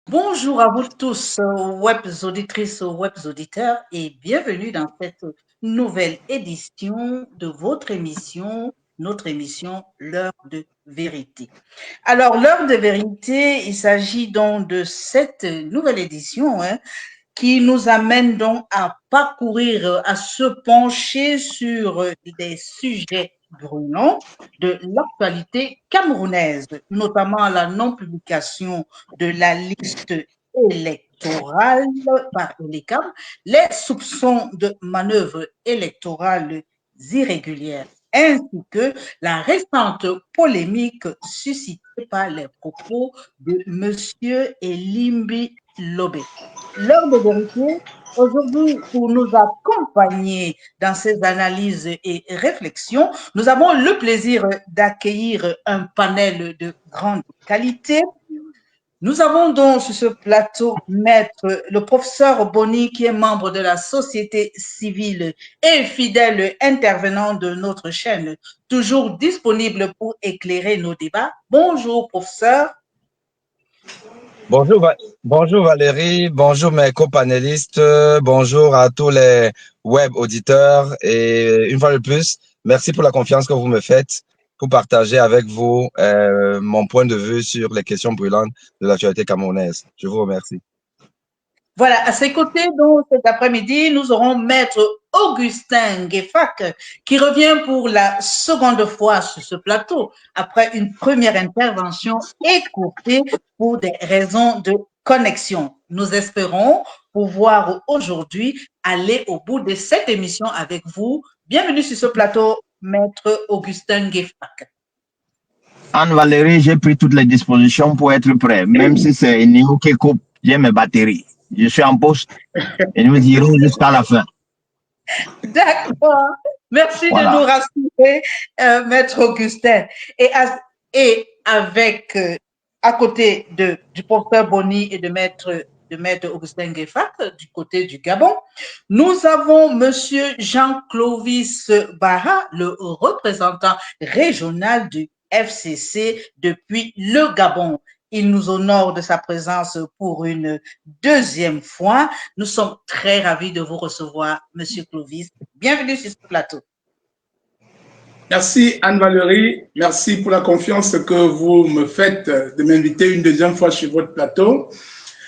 Bonjour à vous tous, web auditrices, web auditeurs, et bienvenue dans cette nouvelle édition de votre émission, notre émission L'heure de vérité. Alors, l'heure de vérité, il s'agit donc de cette nouvelle édition qui nous amène donc à parcourir, à se pencher sur des sujets brûlants de l'actualité camerounaise, notamment la non-publication de la liste électorale par l'ECAM, les soupçons de manœuvres électorales irrégulières, ainsi que la récente polémique suscitée par les propos de M. Elimbi Lobé. L'heure de vérité, aujourd'hui, pour nous accompagner dans ces analyses et réflexions, nous avons le plaisir d'accueillir un panel de grande qualité. Nous avons donc sur ce plateau maître le professeur Boni, qui est membre de la société civile et fidèle intervenant de notre chaîne, toujours disponible pour éclairer nos débats. Bonjour, professeur. Bonjour, bonjour Valérie, bonjour mes copanélistes, bonjour à tous les web auditeurs et une fois de plus, merci pour la confiance que vous me faites pour partager avec vous mon point de vue sur les questions brûlantes de l'actualité camerounaise. Je vous remercie. Voilà, à ses côtés, donc, cet après-midi, nous aurons Maître Augustin Gueffac, qui revient pour la seconde fois sur ce plateau, après une première intervention écourtée pour des raisons de connexion. Nous espérons pouvoir aujourd'hui aller au bout de cette émission avec vous. Bienvenue sur ce plateau, Maître Augustin Gueffac. Anne-Valérie, j'ai pris toutes les dispositions pour être prêt, même si c'est Néo qui coupe, j'ai mes batteries. Je suis en poste et nous irons jusqu'à la fin. D'accord. Merci de nous rassurer, Maître Augustin. Et avec, à côté du professeur Boni et de Maître Augustin Gueffac, du côté du Gabon, nous avons Monsieur Jean-Clovis Barra, le représentant régional du FCC depuis le Gabon. Il nous honore de sa présence pour une deuxième fois. Nous sommes très ravis de vous recevoir, Monsieur Clovis. Bienvenue sur ce plateau. Merci Anne-Valérie, merci pour la confiance que vous me faites de m'inviter une deuxième fois sur votre plateau.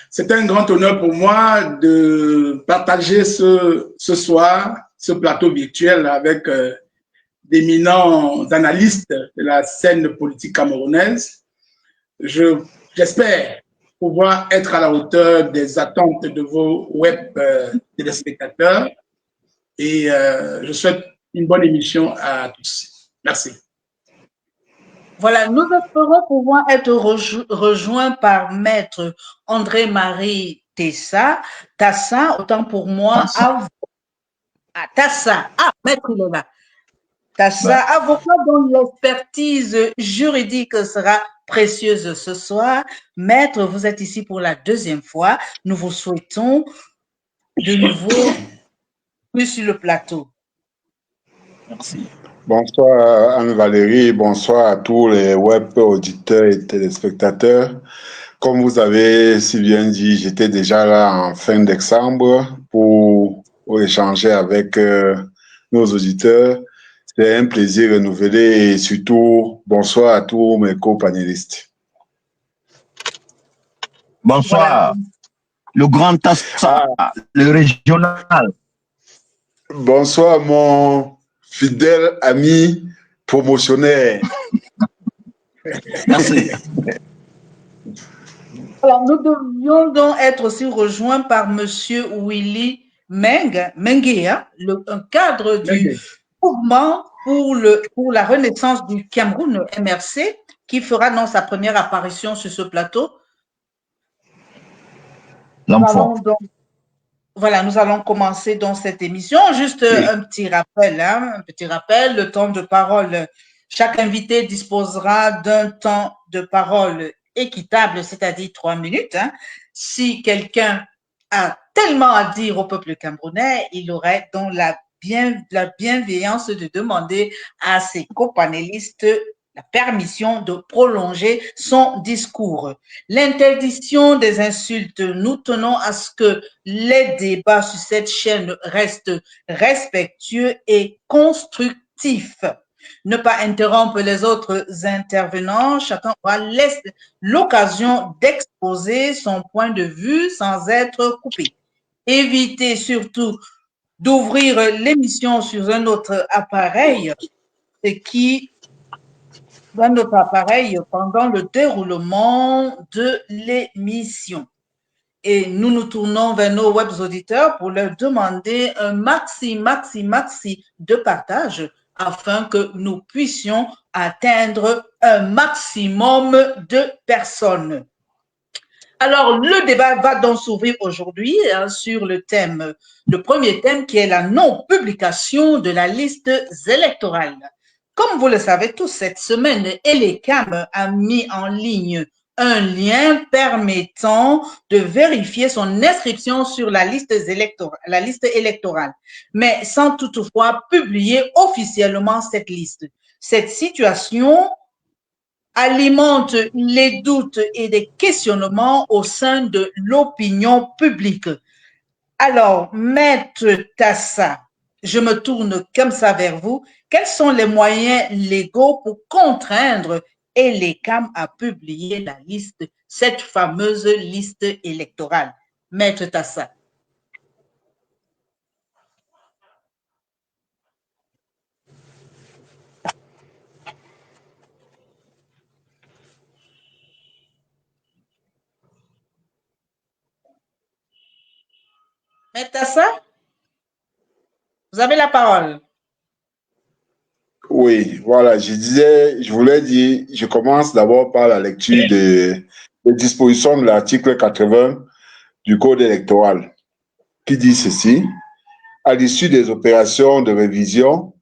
C'est un grand honneur pour moi de partager ce soir ce plateau virtuel avec d'éminents analystes de la scène politique camerounaise. J'espère pouvoir être à la hauteur des attentes de vos web téléspectateurs et je souhaite une bonne émission à tous. Merci. Voilà, nous espérons pouvoir être rejoints par Maître André-Marie Tassa, autant pour moi, Tassa, Maître il est là. Tassa, avocat dont l'expertise juridique sera précieuse ce soir. Maître, vous êtes ici pour la deuxième fois. Nous vous souhaitons de nouveau plus sur le plateau. Merci. Bonsoir Anne-Valérie, bonsoir à tous les web auditeurs et téléspectateurs. Comme vous avez si bien dit, j'étais déjà là en fin décembre pour échanger avec nos auditeurs. C'est un plaisir renouvelé et surtout, bonsoir à tous mes co-panélistes. Bonsoir, le grand Tassa, le régional. Bonsoir mon fidèle ami promotionnaire. Merci. Alors, nous devions donc être aussi rejoints par Monsieur Willy Mengue, un cadre du mouvement pour la renaissance du Cameroun, MRC, qui fera donc sa première apparition sur ce plateau. Nous allons commencer dans cette émission. Juste un petit rappel, le temps de parole. Chaque invité disposera d'un temps de parole équitable, c'est-à-dire 3 minutes. Si quelqu'un a tellement à dire au peuple camerounais, il aurait donc la bienveillance de demander à ses copanélistes la permission de prolonger son discours. L'interdiction des insultes, nous tenons à ce que les débats sur cette chaîne restent respectueux et constructifs. Ne pas interrompre les autres intervenants, chacun aura l'occasion d'exposer son point de vue sans être coupé. Évitez surtout d'ouvrir l'émission sur un autre appareil, pendant le déroulement de l'émission. Et nous nous tournons vers nos web auditeurs pour leur demander un maxi de partage afin que nous puissions atteindre un maximum de personnes. Alors, le débat va donc s'ouvrir aujourd'hui sur le premier thème qui est la non-publication de la liste électorale. Comme vous le savez tous, cette semaine, ELECAM a mis en ligne un lien permettant de vérifier son inscription sur la liste électorale, mais sans toutefois publier officiellement cette liste. Cette situation alimente les doutes et des questionnements au sein de l'opinion publique. Alors, Maître Tassa, je me tourne comme ça vers vous. Quels sont les moyens légaux pour contraindre ELECAM à publier la liste, cette fameuse liste électorale? Maître Tassa. Maître Tassa, vous avez la parole. Oui, voilà, je voulais dire, je commence d'abord par la lecture des dispositions de l'article 80 du Code électoral, qui dit ceci: à l'issue des opérations de révision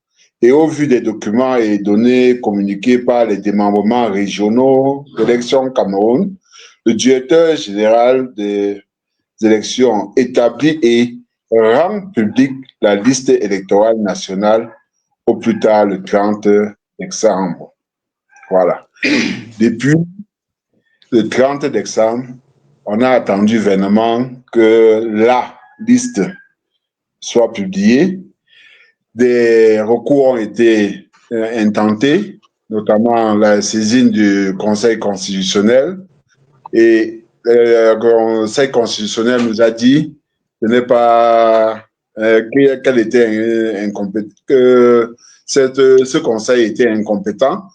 et au vu des documents et données communiqués par les démembrements régionaux d'Élections Cameroun, le directeur général des élections établit et rend public la liste électorale nationale au plus tard le 30 décembre. Voilà. Depuis le 30 décembre, on a attendu vainement que la liste soit publiée. Des recours ont été intentés, notamment la saisine du Conseil constitutionnel. Et le Conseil constitutionnel nous a dit que qu'elle était incompétente, que ce Conseil était incompétent.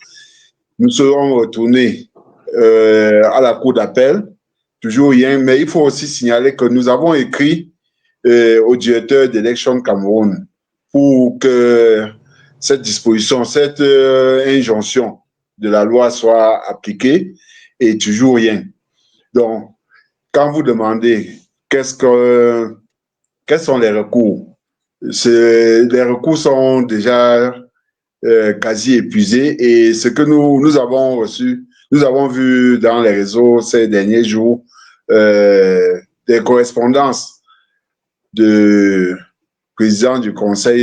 Nous serons retournés à la Cour d'appel, toujours rien, mais il faut aussi signaler que nous avons écrit au directeur d'Élections Cameroun pour que cette disposition, cette injonction de la loi soit appliquée, et toujours rien. Donc, quand vous demandez quels sont les recours, les recours sont déjà quasi épuisés, et ce que nous avons reçu, nous avons vu dans les réseaux ces derniers jours des correspondances de président du conseil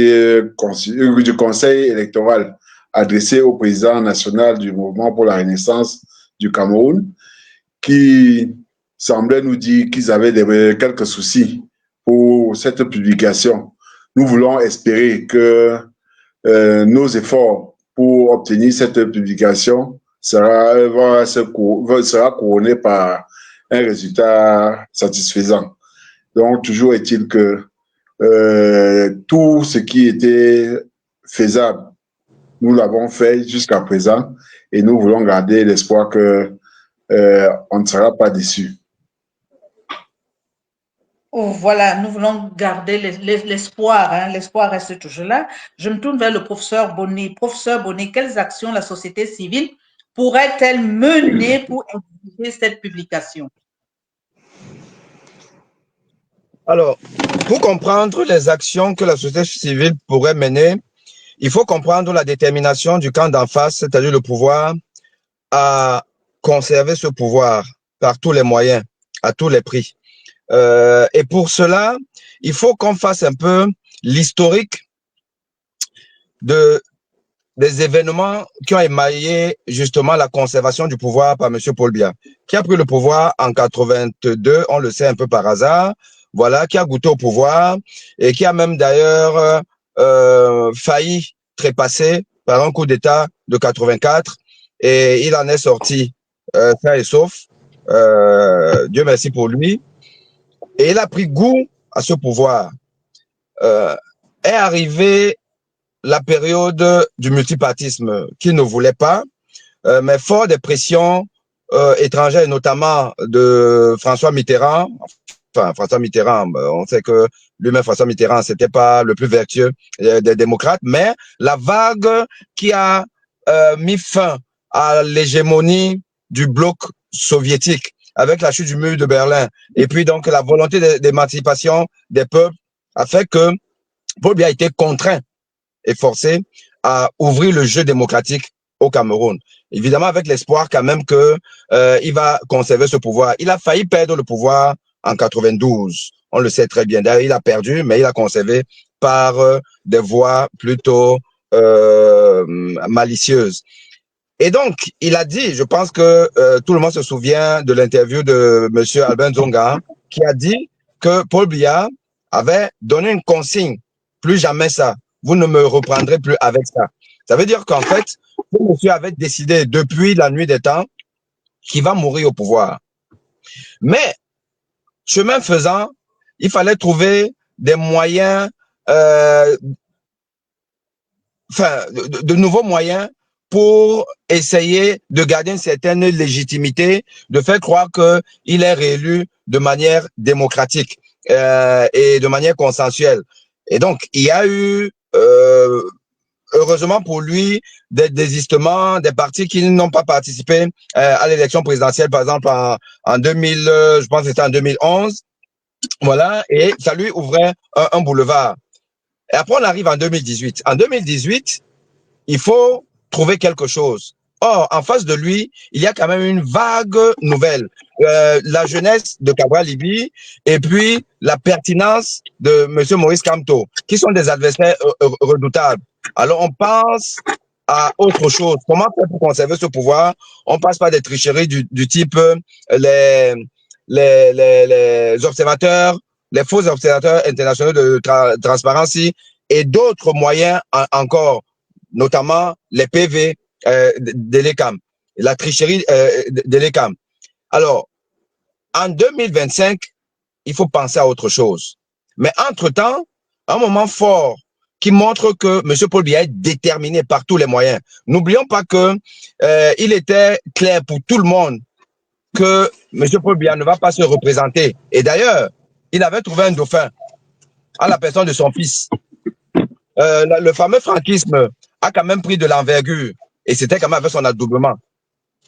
électoral adressé au président national du Mouvement pour la Renaissance du Cameroun, qui semblait nous dire qu'ils avaient quelques soucis pour cette publication. Nous voulons espérer que nos efforts pour obtenir cette publication sera couronné par un résultat satisfaisant. Donc, toujours est-il que tout ce qui était faisable, nous l'avons fait jusqu'à présent, et nous voulons garder l'espoir que on ne sera pas déçu. Oh, voilà, nous voulons garder l'espoir, hein, l'espoir reste toujours là. Je me tourne vers le professeur Bonnet. Professeur Bonnet, quelles actions la société civile pourrait-elle mener pour exiger cette publication? Alors, pour comprendre les actions que la société civile pourrait mener, il faut comprendre la détermination du camp d'en face, c'est-à-dire le pouvoir, à conserver ce pouvoir par tous les moyens, à tous les prix. Et pour cela, il faut qu'on fasse un peu l'historique de des événements qui ont émaillé justement la conservation du pouvoir par M. Paul Biya, qui a pris le pouvoir en 82, on le sait un peu par hasard, voilà, qui a goûté au pouvoir et qui a même d'ailleurs failli trépasser par un coup d'État de 84 et il en est sorti sain et sauf. Dieu merci pour lui. Et il a pris goût à ce pouvoir. Est arrivé la période du multipartisme qu'il ne voulait pas, mais fort des pressions étrangères, notamment de François Mitterrand. Enfin, François Mitterrand, on sait que lui-même, François Mitterrand, c'était pas le plus vertueux des démocrates, mais la vague qui a mis fin à l'hégémonie du bloc soviétique avec la chute du mur de Berlin et puis donc la volonté d'émancipation des peuples a fait que Paul Biya a été contraint et forcé à ouvrir le jeu démocratique au Cameroun. Évidemment, avec l'espoir quand même que il va conserver ce pouvoir. Il a failli perdre le pouvoir en 92. On le sait très bien. D'ailleurs, il a perdu, mais il a conservé par des voies plutôt malicieuses. Et donc, il a dit, je pense que tout le monde se souvient de l'interview de M. Albert Nzonga, qui a dit que Paul Biya avait donné une consigne. Plus jamais ça. Vous ne me reprendrez plus avec ça. Ça veut dire qu'en fait, le monsieur avait décidé depuis la nuit des temps qu'il va mourir au pouvoir. Mais, chemin faisant, il fallait trouver des moyens, de nouveaux moyens pour essayer de garder une certaine légitimité, de faire croire qu'il est réélu de manière démocratique et de manière consensuelle. Et donc, il y a eu, heureusement pour lui, des désistements, des partis qui n'ont pas participé à l'élection présidentielle, par exemple en 2000, je pense que c'était en 2011. Voilà, et ça lui ouvrait un boulevard. Et après, on arrive en 2018. En 2018, il faut trouver quelque chose. Or, en face de lui, il y a quand même une vague nouvelle. La jeunesse de Cabral Libye et puis la pertinence de M. Maurice Kamto, qui sont des adversaires redoutables. Alors, on pense à autre chose. Comment faire pour conserver ce pouvoir? On passe par des tricheries du type les observateurs, les faux observateurs internationaux de transparence et d'autres moyens encore, notamment les PV de l'ECAM, la tricherie de l'ECAM. Alors, en 2025, il faut penser à autre chose. Mais entre-temps, un moment fort qui montre que M. Paul Biya est déterminé par tous les moyens. N'oublions pas que il était clair pour tout le monde que M. Paul Biya ne va pas se représenter. Et d'ailleurs, il avait trouvé un dauphin à la personne de son fils. Le fameux franquisme a quand même pris de l'envergure et c'était quand même avec son adoubement.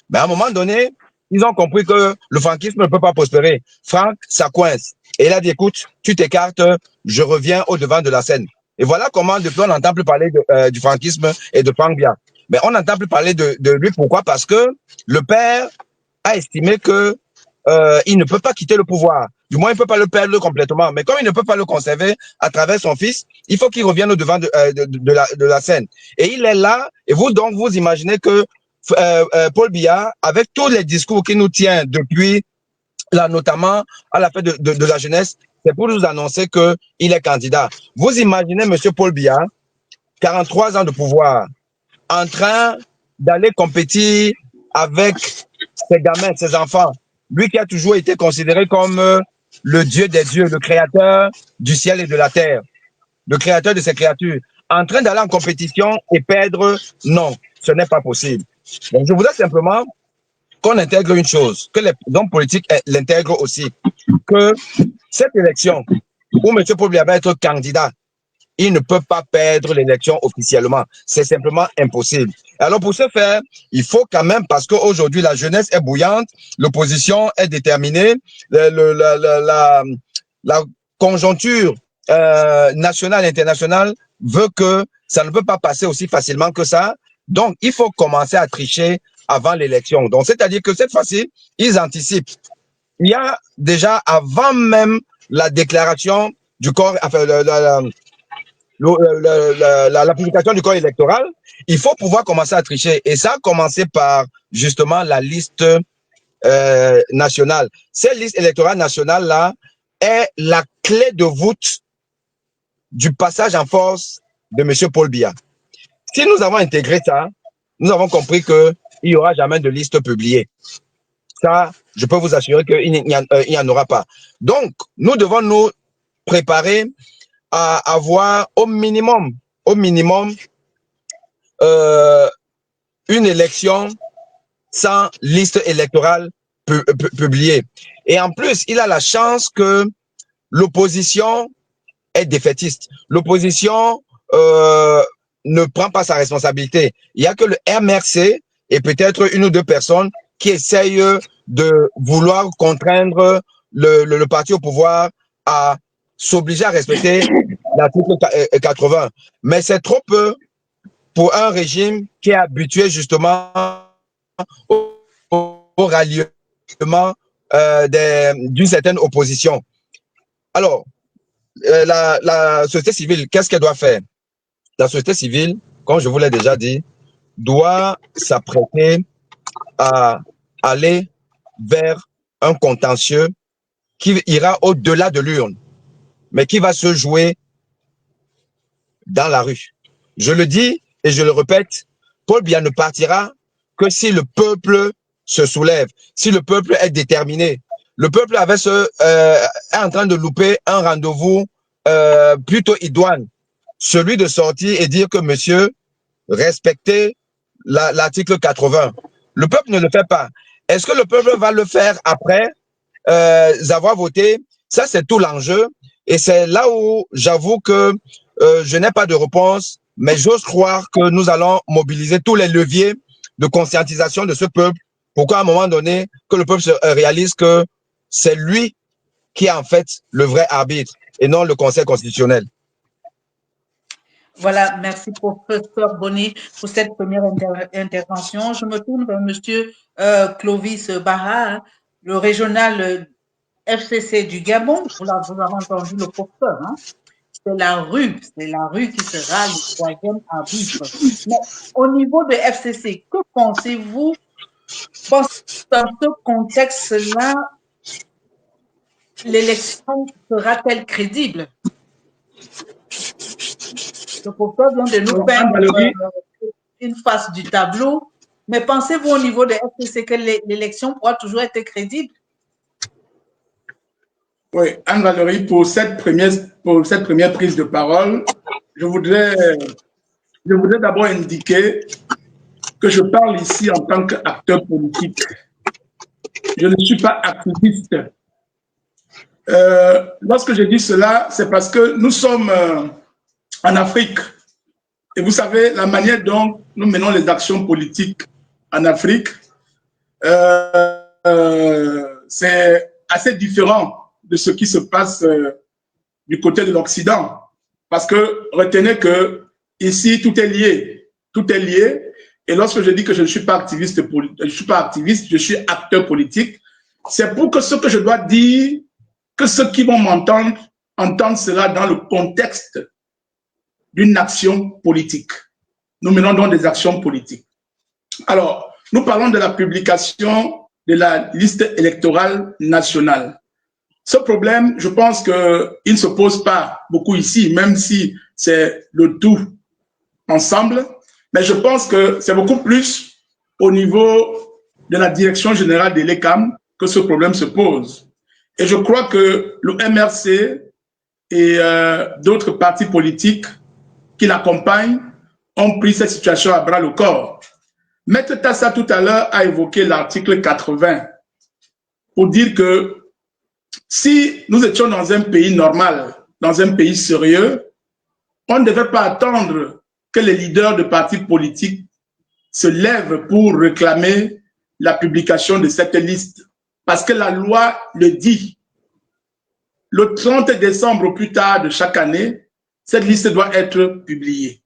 Mais à un moment donné, ils ont compris que le franquisme ne peut pas prospérer. Franck, ça coince. Et il a dit, écoute, tu t'écartes, je reviens au devant de la scène. Et voilà comment depuis on n'entend plus parler du franquisme et de Franck Biya. Mais on n'entend plus parler de lui. Pourquoi? Parce que le père a estimé que il ne peut pas quitter le pouvoir. Du moins, il ne peut pas le perdre complètement. Mais comme il ne peut pas le conserver à travers son fils, il faut qu'il revienne au devant de la scène. Et il est là. Et vous, donc, vous imaginez que Paul Biya, avec tous les discours qu'il nous tient depuis, là, notamment à la fête de la jeunesse, c'est pour nous annoncer qu'il est candidat. Vous imaginez M. Paul Biya, 43 ans de pouvoir, en train d'aller compétir avec ses gamins, ses enfants. Lui qui a toujours été considéré comme le Dieu des dieux, le créateur du ciel et de la terre, le créateur de ces créatures. En train d'aller en compétition et perdre, non, ce n'est pas possible. Donc, je voudrais simplement qu'on intègre une chose, que les hommes politiques l'intègrent aussi, que cette élection où M. Paul Biya va être candidat, il ne peut pas perdre l'élection officiellement. C'est simplement impossible. Alors pour ce faire, il faut quand même, parce qu'aujourd'hui la jeunesse est bouillante, l'opposition est déterminée, la conjoncture nationale et internationale veut que ça ne peut pas passer aussi facilement que ça. Donc il faut commencer à tricher avant l'élection. Donc c'est-à-dire que cette fois-ci, ils anticipent. Il y a déjà avant même la déclaration du corps, enfin, la publication du code électoral, il faut pouvoir commencer à tricher. Et ça a commencé par justement la liste nationale. Cette liste électorale nationale-là est la clé de voûte du passage en force de M. Paul Biya. Si nous avons intégré ça, nous avons compris qu'il n'y aura jamais de liste publiée. Ça, je peux vous assurer qu'il n'y en aura pas. Donc, nous devons nous préparer à avoir au minimum, une élection sans liste électorale publiée. Et en plus, il a la chance que l'opposition est défaitiste. L'opposition ne prend pas sa responsabilité. Il n'y a que le MRC et peut-être une ou deux personnes qui essayent de vouloir contraindre le parti au pouvoir à s'obliger à respecter l'article 80. Mais c'est trop peu pour un régime qui est habitué justement au ralliement d'une certaine opposition. Alors, la société civile, qu'est-ce qu'elle doit faire? La société civile, comme je vous l'ai déjà dit, doit s'apprêter à aller vers un contentieux qui ira au-delà de l'urne, mais qui va se jouer dans la rue. Je le dis et je le répète, Paul Biya ne partira que si le peuple se soulève, si le peuple est déterminé. Le peuple est en train de louper un rendez-vous plutôt idoine, celui de sortir et dire que monsieur, respectez l'article 80. Le peuple ne le fait pas. Est-ce que le peuple va le faire après avoir voté? Ça, c'est tout l'enjeu. Et c'est là où j'avoue que je n'ai pas de réponse, mais j'ose croire que nous allons mobiliser tous les leviers de conscientisation de ce peuple pour qu'à un moment donné, que le peuple se réalise que c'est lui qui est en fait le vrai arbitre et non le Conseil constitutionnel. Voilà, merci professeur Boni pour cette première intervention. Je me tourne vers monsieur Clovis Barra, le régional FCC du Gabon. Vous avez entendu le professeur, hein? C'est la rue qui sera le troisième arbitre. Mais au niveau de FCC, que pensez-vous dans ce contexte-là, l'élection sera-t-elle crédible? Le professeur vient de nous peindre une face du tableau, mais pensez-vous au niveau de FCC que l'élection pourra toujours être crédible? Oui, Anne-Valérie, pour cette première prise de parole, je voudrais d'abord indiquer que je parle ici en tant qu'acteur politique. Je ne suis pas activiste. Lorsque je dis cela, c'est parce que nous sommes en Afrique. Et vous savez, la manière dont nous menons les actions politiques en Afrique, c'est assez différent de ce qui se passe du côté de l'Occident. Parce que retenez que ici, tout est lié. Tout est lié. Et lorsque je dis que je ne suis pas activiste, je suis acteur politique, c'est pour que ce que je dois dire, que ceux qui vont m'entendre entendent cela dans le contexte d'une action politique. Nous menons donc des actions politiques. Alors, nous parlons de la publication de la liste électorale nationale. Ce problème, je pense qu'il ne se pose pas beaucoup ici, même si c'est le tout ensemble, mais je pense que c'est beaucoup plus au niveau de la direction générale de l'ECAM que ce problème se pose. Et je crois que le MRC et d'autres partis politiques qui l'accompagnent ont pris cette situation à bras le corps. Maître Tassa tout à l'heure a évoqué l'article 80 pour dire que si nous étions dans un pays normal, dans un pays sérieux, on ne devait pas attendre que les leaders de partis politiques se lèvent pour réclamer la publication de cette liste. Parce que la loi le dit. Le 30 décembre au plus tard de chaque année, cette liste doit être publiée.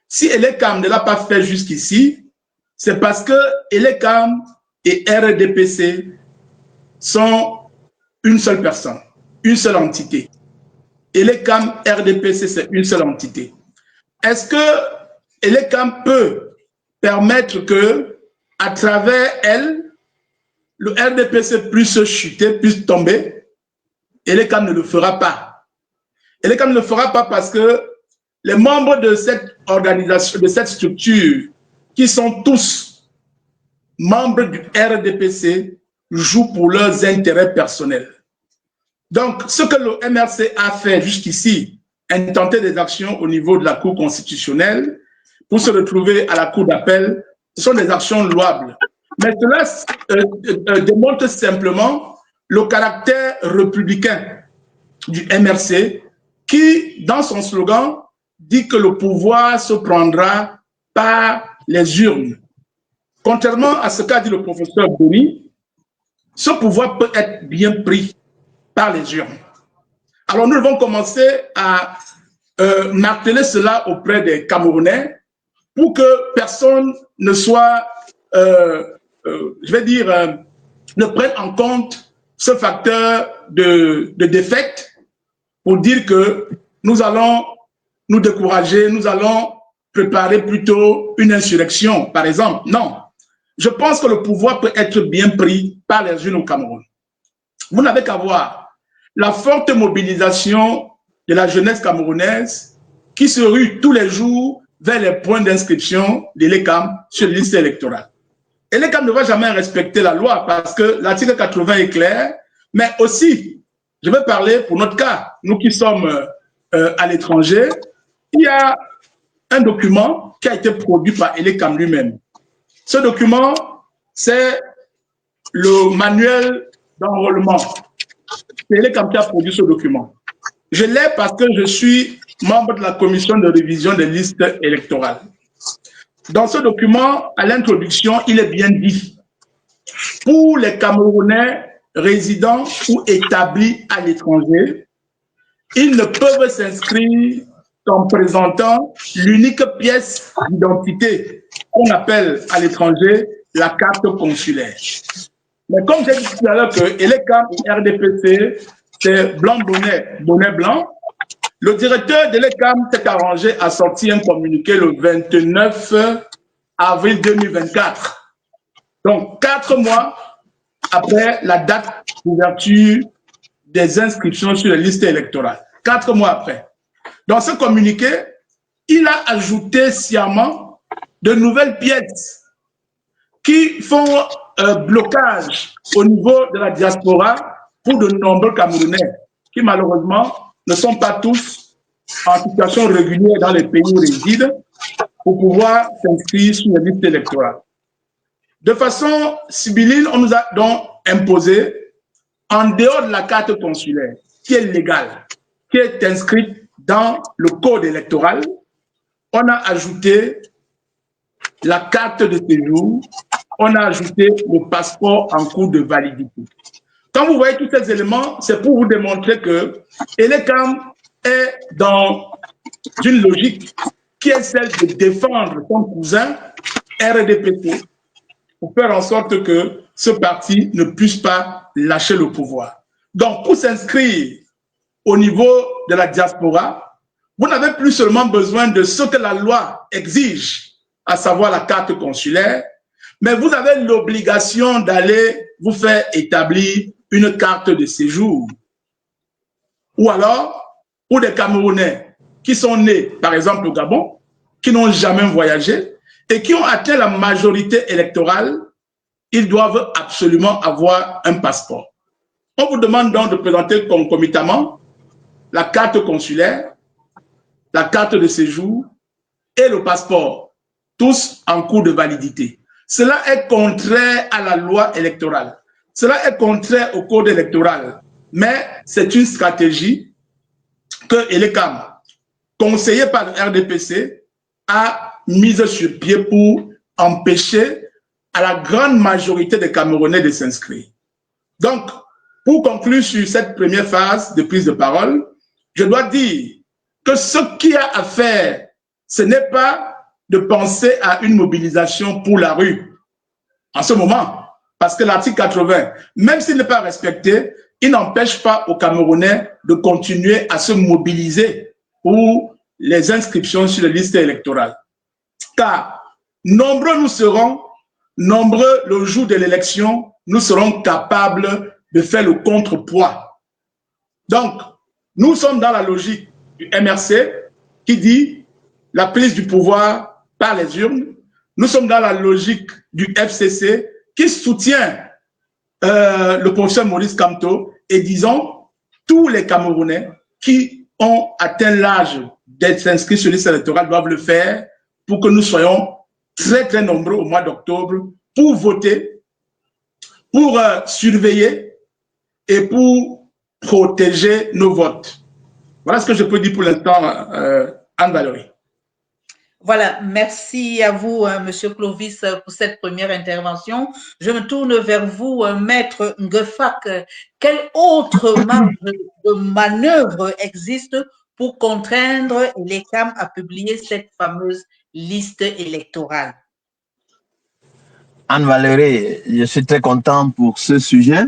Si ELECAM ne l'a pas fait jusqu'ici, c'est parce que ELECAM et RDPC sont une seule personne, une seule entité. Elecam RDPC, c'est une seule entité. Est-ce que Elecam peut permettre que, à travers elle, le RDPC puisse chuter, puisse tomber? Elecam ne le fera pas. Elecam ne le fera pas parce que les membres de cette organisation, de cette structure, qui sont tous membres du RDPC, jouent pour leurs intérêts personnels. Donc, ce que le MRC a fait jusqu'ici, intenter des actions au niveau de la Cour constitutionnelle pour se retrouver à la Cour d'appel, ce sont des actions louables. Mais cela démontre simplement le caractère républicain du MRC qui, dans son slogan, dit que le pouvoir se prendra par les urnes. Contrairement à ce qu'a dit le professeur Boni, ce pouvoir peut être bien pris par les urnes. Alors nous devons commencer à marteler cela auprès des Camerounais pour que personne ne soit, je vais dire, ne prenne en compte ce facteur de défaite pour dire que nous allons nous décourager, nous allons préparer plutôt une insurrection, par exemple. Non. Je pense que le pouvoir peut être bien pris par les urnes au Cameroun. Vous n'avez qu'à voir la forte mobilisation de la jeunesse camerounaise qui se rue tous les jours vers les points d'inscription de l'ECAM sur les listes électorales. Et l'ECAM ne va jamais respecter la loi parce que l'article 80 est clair, mais aussi, je vais parler pour notre cas, nous qui sommes à l'étranger, il y a un document qui a été produit par l'ECAM lui-même. Ce document, c'est le manuel d'enrôlement. C'est l'ECAM qui a produit ce document. Je l'ai parce que je suis membre de la commission de révision des listes électorales. Dans ce document, à l'introduction, il est bien dit, pour les Camerounais résidents ou établis à l'étranger, ils ne peuvent s'inscrire qu'en présentant l'unique pièce d'identité qu'on appelle à l'étranger la carte consulaire. Mais comme j'ai dit tout à l'heure que l'ECAM RDPC, c'est blanc-bonnet, bonnet blanc, le directeur de l'ECAM s'est arrangé à sortir un communiqué le 29 avril 2024. Donc, 4 mois après la date d'ouverture des inscriptions sur les listes électorales. 4 mois après. Dans ce communiqué, il a ajouté sciemment de nouvelles pièces qui font blocage au niveau de la diaspora pour de nombreux Camerounais qui malheureusement ne sont pas tous en situation régulière dans les pays où ils résident pour pouvoir s'inscrire sur les listes électorales. De façon sibylline, on nous a donc imposé, en dehors de la carte consulaire, qui est légale, qui est inscrite dans le code électoral, on a ajouté la carte de séjour, on a ajouté le passeport en cours de validité. Quand vous voyez tous ces éléments, c'est pour vous démontrer que l'ECAM est dans une logique qui est celle de défendre son cousin RDPC pour faire en sorte que ce parti ne puisse pas lâcher le pouvoir. Donc, pour s'inscrire au niveau de la diaspora, vous n'avez plus seulement besoin de ce que la loi exige, à savoir la carte consulaire, mais vous avez l'obligation d'aller vous faire établir une carte de séjour. Ou alors, pour des Camerounais qui sont nés, par exemple, au Gabon, qui n'ont jamais voyagé et qui ont atteint la majorité électorale, ils doivent absolument avoir un passeport. On vous demande donc de présenter concomitamment la carte consulaire, la carte de séjour et le passeport, tous en cours de validité. Cela est contraire à la loi électorale. Cela est contraire au code électoral. Mais c'est une stratégie que l'ECAM, conseillé par le RDPC, a mise sur pied pour empêcher à la grande majorité des Camerounais de s'inscrire. Donc, pour conclure sur cette première phase de prise de parole, je dois dire que ce qu'il y a à faire, ce n'est pas de penser à une mobilisation pour la rue en ce moment, parce que l'article 80, même s'il n'est pas respecté, il n'empêche pas aux Camerounais de continuer à se mobiliser pour les inscriptions sur les listes électorales. Car nombreux nous serons, nombreux le jour de l'élection, nous serons capables de faire le contrepoids. Donc, nous sommes dans la logique du MRC qui dit la prise du pouvoir par les urnes. Nous sommes dans la logique du FCC qui soutient le professeur Maurice Kamto et disons tous les Camerounais qui ont atteint l'âge d'être inscrits sur la liste électorale doivent le faire pour que nous soyons très très nombreux au mois d'octobre pour voter, pour surveiller et pour protéger nos votes. Voilà ce que je peux dire pour l'instant, Anne-Valérie. Voilà, merci à vous, Monsieur Clovis, pour cette première intervention. Je me tourne vers vous, Maître Ngefak. Quelle autre marge de manœuvre existe pour contraindre les CAM à publier cette fameuse liste électorale? Anne-Valérie, je suis très content pour ce sujet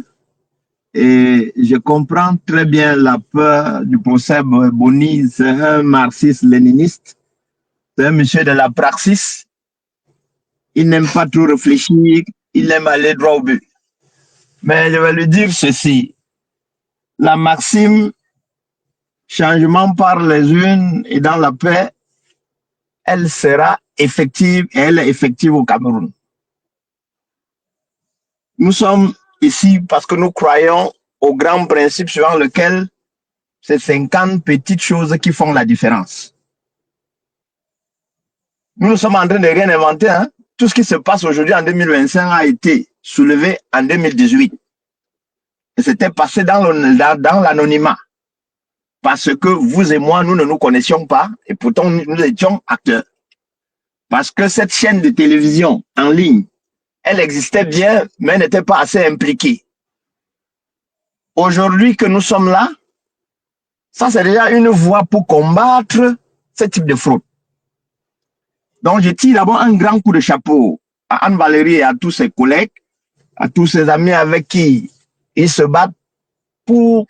et je comprends très bien la peur du professeur Boni, c'est un marxiste-léniniste, c'est un monsieur de la praxis. Il n'aime pas trop réfléchir, il aime aller droit au but. Mais je vais lui dire ceci, la maxime changement par les urnes et dans la paix, elle sera effective et elle est effective au Cameroun. Nous sommes ici parce que nous croyons au grand principe suivant lequel c'est 50 petites choses qui font la différence. Nous sommes en train de rien inventer. Hein? Tout ce qui se passe aujourd'hui en 2025 a été soulevé en 2018. Et c'était passé dans l'anonymat. Parce que vous et moi, nous ne nous connaissions pas et pourtant nous étions acteurs. Parce que cette chaîne de télévision en ligne, elle existait bien, mais elle n'était pas assez impliquée. Aujourd'hui que nous sommes là, ça c'est déjà une voie pour combattre ce type de fraude. Donc je tire d'abord un grand coup de chapeau à Anne-Valérie et à tous ses collègues, à tous ses amis avec qui ils se battent pour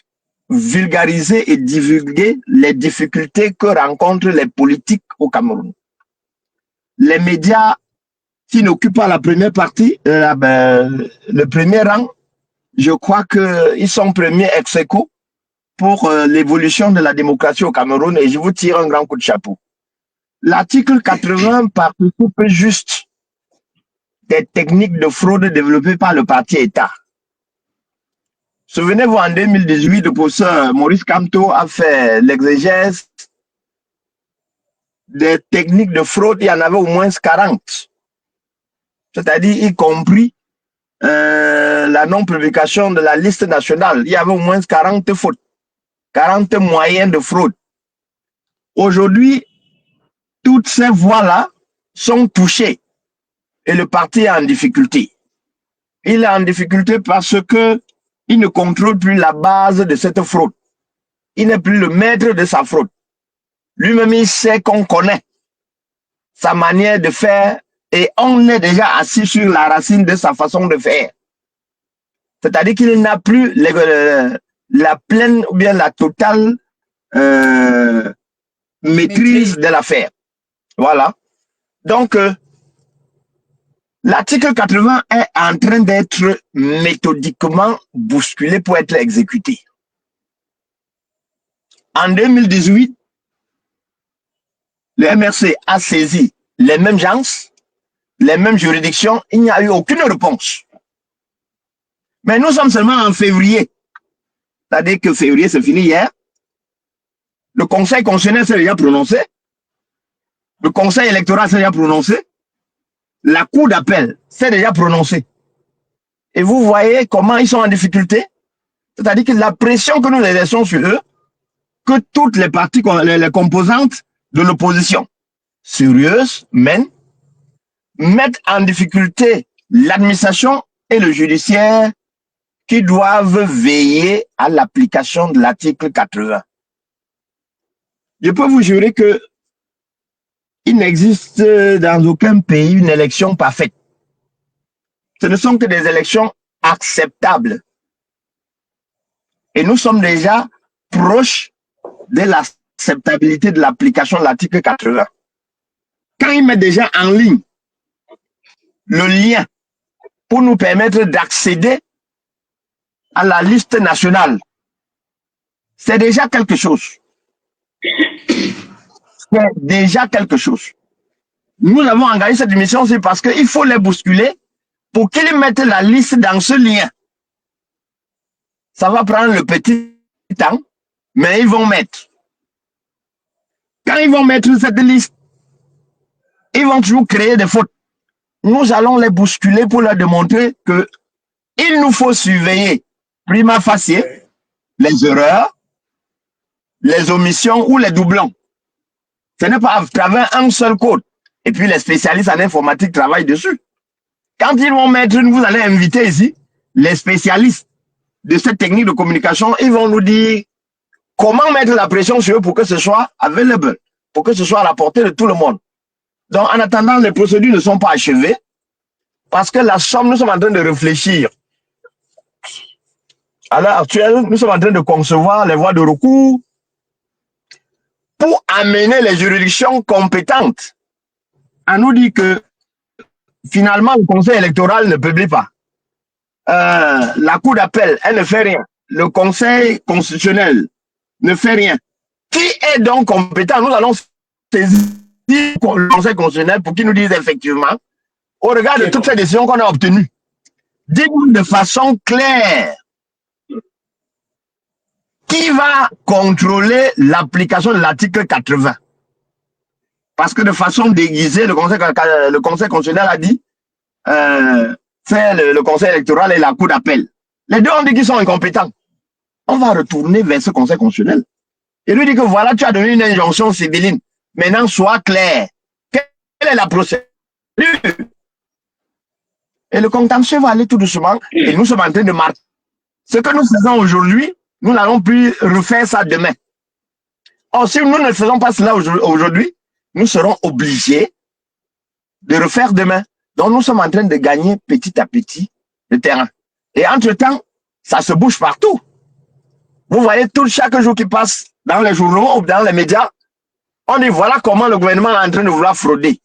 vulgariser et divulguer les difficultés que rencontrent les politiques au Cameroun. Les médias qui n'occupent pas la première partie, le premier rang, je crois qu'ils sont premiers ex aequo pour l'évolution de la démocratie au Cameroun et je vous tire un grand coup de chapeau. L'article 80 participe juste des techniques de fraude développées par le parti État. Souvenez-vous, en 2018, le professeur Maurice Kamto a fait l'exégèse des techniques de fraude, il y en avait au moins 40. C'est-à-dire, y compris la non-publication de la liste nationale. Il y avait au moins 40 fautes, 40 moyens de fraude. Aujourd'hui, toutes ces voies-là sont touchées et le parti est en difficulté. Il est en difficulté parce que il ne contrôle plus la base de cette fraude. Il n'est plus le maître de sa fraude. Lui-même, il sait qu'on connaît sa manière de faire et on est déjà assis sur la racine de sa façon de faire. C'est-à-dire qu'il n'a plus la pleine ou bien la totale maîtrise de l'affaire. Voilà. Donc, l'article 80 est en train d'être méthodiquement bousculé pour être exécuté. En 2018, le MRC a saisi les mêmes gens, les mêmes juridictions, il n'y a eu aucune réponse. Mais nous sommes seulement en février. C'est-à-dire que février, c'est fini hier. Le Conseil constitutionnel s'est déjà prononcé. Le Conseil électoral s'est déjà prononcé. La Cour d'appel s'est déjà prononcée. Et vous voyez comment ils sont en difficulté. C'est-à-dire que la pression que nous exerçons sur eux, que toutes les parties, les composantes de l'opposition sérieuses mettent en difficulté l'administration et le judiciaire qui doivent veiller à l'application de l'article 80. Je peux vous jurer que il n'existe dans aucun pays une élection parfaite. Ce ne sont que des élections acceptables. Et nous sommes déjà proches de l'acceptabilité de l'application de l'article 80. Quand il met déjà en ligne le lien pour nous permettre d'accéder à la liste nationale, c'est déjà quelque chose. C'est déjà quelque chose. Nous avons engagé cette émission aussi parce qu'il faut les bousculer pour qu'ils mettent la liste dans ce lien. Ça va prendre le petit temps, mais ils vont mettre. Quand ils vont mettre cette liste, ils vont toujours créer des fautes. Nous allons les bousculer pour leur démontrer que il nous faut surveiller prima facie les erreurs, les omissions ou les doublons. Ce n'est pas à travers un seul code. Et puis les spécialistes en informatique travaillent dessus. Quand ils vont mettre, vous allez inviter ici les spécialistes de cette technique de communication, ils vont nous dire comment mettre la pression sur eux pour que ce soit available, pour que ce soit à la portée de tout le monde. Donc, en attendant, les procédures ne sont pas achevées parce que la somme, nous sommes en train de réfléchir. À l'heure actuelle, nous sommes en train de concevoir les voies de recours pour amener les juridictions compétentes à nous dire que finalement, le Conseil électoral ne publie pas. La Cour d'appel, elle ne fait rien. Le Conseil constitutionnel ne fait rien. Qui est donc compétent? Nous allons saisir le Conseil constitutionnel pour qu'il nous dise effectivement, au regard de toutes ces décisions qu'on a obtenues, dites-nous de façon claire qui va contrôler l'application de l'article 80. Parce que de façon déguisée, le Conseil constitutionnel a dit faire le Conseil électoral et la Cour d'appel. Les deux ont dit qu'ils sont incompétents. On va retourner vers ce Conseil constitutionnel et lui dire que voilà, tu as donné une injonction civile. Maintenant, sois clair. Quelle est la procédure? Et le contentieux va aller tout doucement et nous sommes en train de marquer. Ce que nous faisons aujourd'hui, nous n'allons plus refaire ça demain. Or, si nous ne faisons pas cela aujourd'hui, nous serons obligés de refaire demain. Donc, nous sommes en train de gagner petit à petit le terrain. Et entre-temps, ça se bouge partout. Vous voyez, chaque jour qui passe dans les journaux ou dans les médias, on dit voilà comment le gouvernement est en train de vouloir frauder.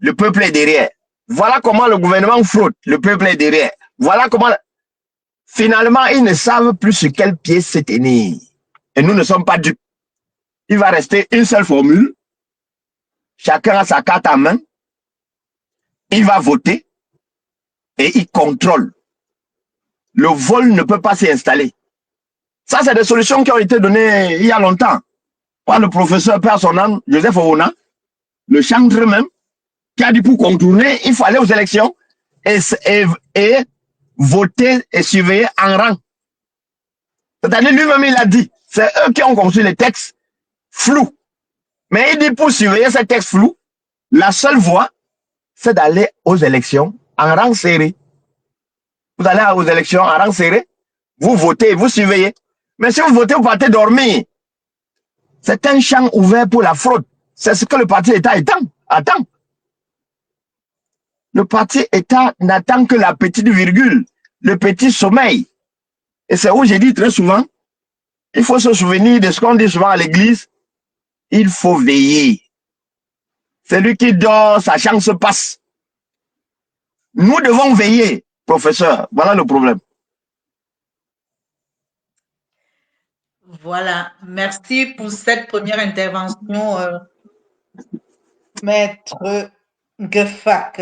Le peuple est derrière. Voilà comment le gouvernement fraude. Le peuple est derrière. Voilà comment... Finalement, ils ne savent plus sur quel pied se tenir. Et nous ne sommes pas dupes. Il va rester une seule formule. Chacun a sa carte en main. Il va voter et il contrôle. Le vol ne peut pas s'y installer. Ça, c'est des solutions qui ont été données il y a longtemps par le professeur Père son âme, Joseph Ouna, le chantre même, qui a dit pour contourner, il faut aller aux élections et voter et surveiller en rang. C'est-à-dire lui-même, il a dit, c'est eux qui ont construit les textes flous. Mais il dit pour surveiller ces textes flous, la seule voie, c'est d'aller aux élections en rang serré. Vous allez aux élections en rang serré, vous votez, vous surveillez. Mais si vous votez, vous partez dormir. C'est un champ ouvert pour la fraude. C'est ce que le parti État attend. Le parti État n'attend que la petite virgule, le petit sommeil. Et c'est où j'ai dit très souvent, il faut se souvenir de ce qu'on dit souvent à l'église, il faut veiller. Celui qui dort, sa chance passe. Nous devons veiller, professeur. Voilà le problème. Voilà, merci pour cette première intervention, Maître Gefak.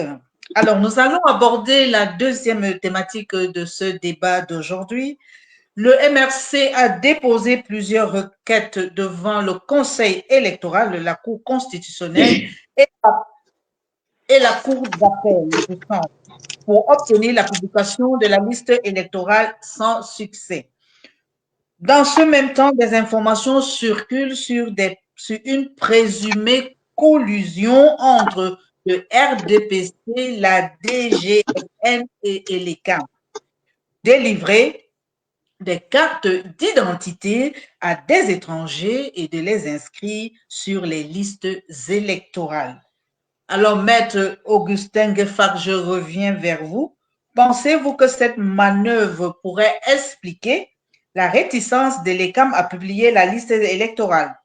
Alors, nous allons aborder la deuxième thématique de ce débat d'aujourd'hui. Le MRC a déposé plusieurs requêtes devant le Conseil électoral, la Cour constitutionnelle et la Cour d'appel du centre pour obtenir la publication de la liste électorale sans succès. Dans ce même temps, des informations circulent sur une présumée collusion entre le RDPC, la DGFN et l'ECA. Délivrer des cartes d'identité à des étrangers et de les inscrire sur les listes électorales. Alors, Maître Augustin Gefak, je reviens vers vous. Pensez-vous que cette manœuvre pourrait expliquer la réticence de l'ECAM à publier la liste électorale.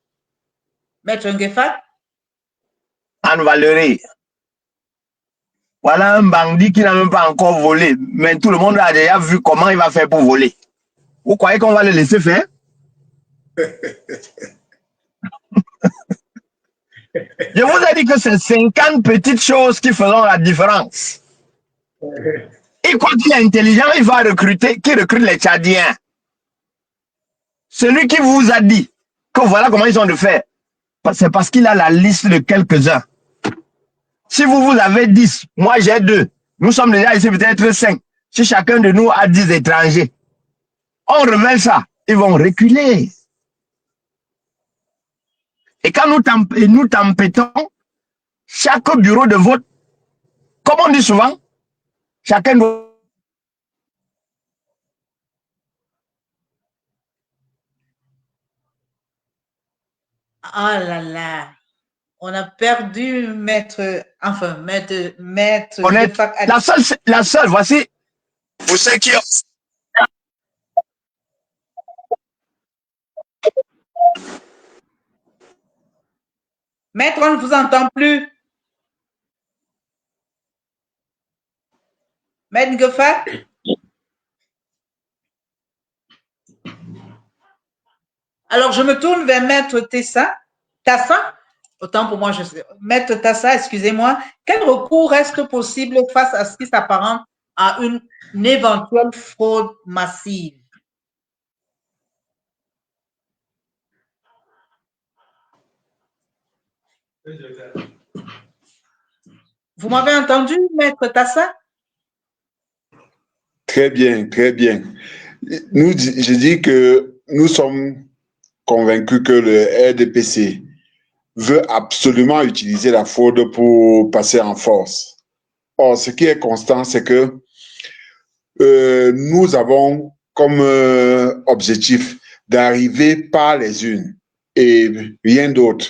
Maître Ngefat? Anne Valérie, voilà un bandit qui n'a même pas encore volé, mais tout le monde a déjà vu comment il va faire pour voler. Vous croyez qu'on va le laisser faire? Je vous ai dit que c'est 50 petites choses qui feront la différence. Il croit qu'il est intelligent, il va recruter, qui recrute les Tchadiens. Celui qui vous a dit que voilà comment ils ont de faire, c'est parce qu'il a la liste de quelques-uns. Si vous avez 10, moi j'ai 2, nous sommes déjà ici peut-être 5. Si chacun de nous a 10 étrangers, on révèle ça, ils vont reculer. Et quand nous tempêtons, chaque bureau de vote, comme on dit souvent, chacun doit... Ah là là, on a perdu maître Honnête, la seule, voici, pour ceux qui ont... Maître, on ne vous entend plus. Maître Ngefat? Alors, je me tourne vers Maître Tassa. Autant pour moi, Maître Tassa, excusez-moi. Quel recours reste possible face à ce qui s'apparente à une éventuelle fraude massive? Vous m'avez entendu, Maître Tassa? Très bien, très bien. Je dis que nous sommes convaincus que le RDPC veut absolument utiliser la fraude pour passer en force. Or, ce qui est constant, c'est que nous avons comme objectif d'arriver par les unes et rien d'autre.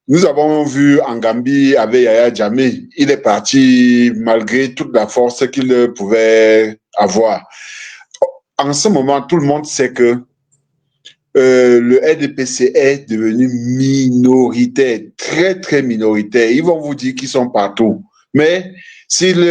Nous avons vu en Gambie avec Yaya Jammeh, il est parti malgré toute la force qu'il pouvait avoir. En ce moment, tout le monde sait que le RDPC est devenu minoritaire, très très minoritaire. Ils vont vous dire qu'ils sont partout. Mais s'ils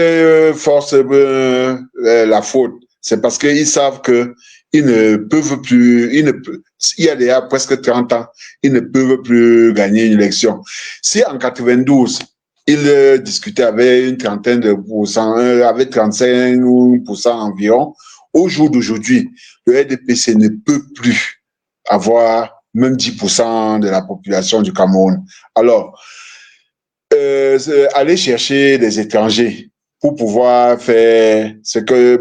forcent la faute, c'est parce qu'ils savent que ils ne peuvent plus, il y a déjà presque 30 ans, ils ne peuvent plus gagner une élection. Si en 92, ils discutaient avec une trentaine de pourcents, avec 35% environ, au jour d'aujourd'hui, le RDPC ne peut plus avoir même 10% de la population du Cameroun. Alors, aller chercher des étrangers pour pouvoir faire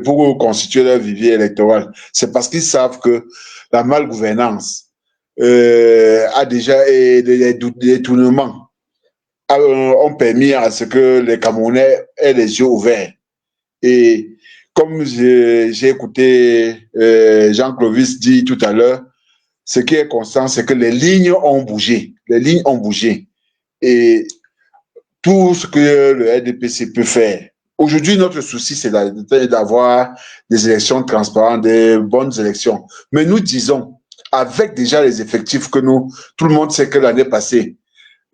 pour constituer leur vivier électoral, c'est parce qu'ils savent que la malgouvernance a déjà et les détournements ont permis à ce que les Camerounais aient les yeux ouverts. Et comme j'ai écouté Jean-Clovis dire tout à l'heure, ce qui est constant, c'est que les lignes ont bougé. Les lignes ont bougé. Et tout ce que le RDPC peut faire. Aujourd'hui, notre souci, c'est d'avoir des élections transparentes, des bonnes élections. Mais nous disons, avec déjà les effectifs que tout le monde sait que l'année passée,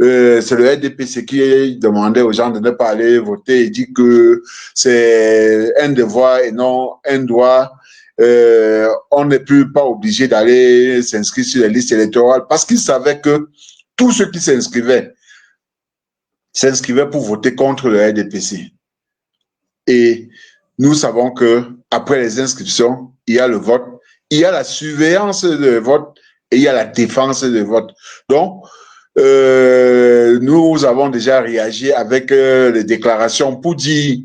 c'est le RDPC qui demandait aux gens de ne pas aller voter. Il dit que c'est un devoir et non un droit. On n'est plus pas obligé d'aller s'inscrire sur les listes électorales parce qu'ils savaient que tous ceux qui s'inscrivaient pour voter contre le RDPC. Et nous savons que après les inscriptions, il y a le vote, il y a la surveillance de vote et il y a la défense de vote. Donc, nous avons déjà réagi avec les déclarations pour dire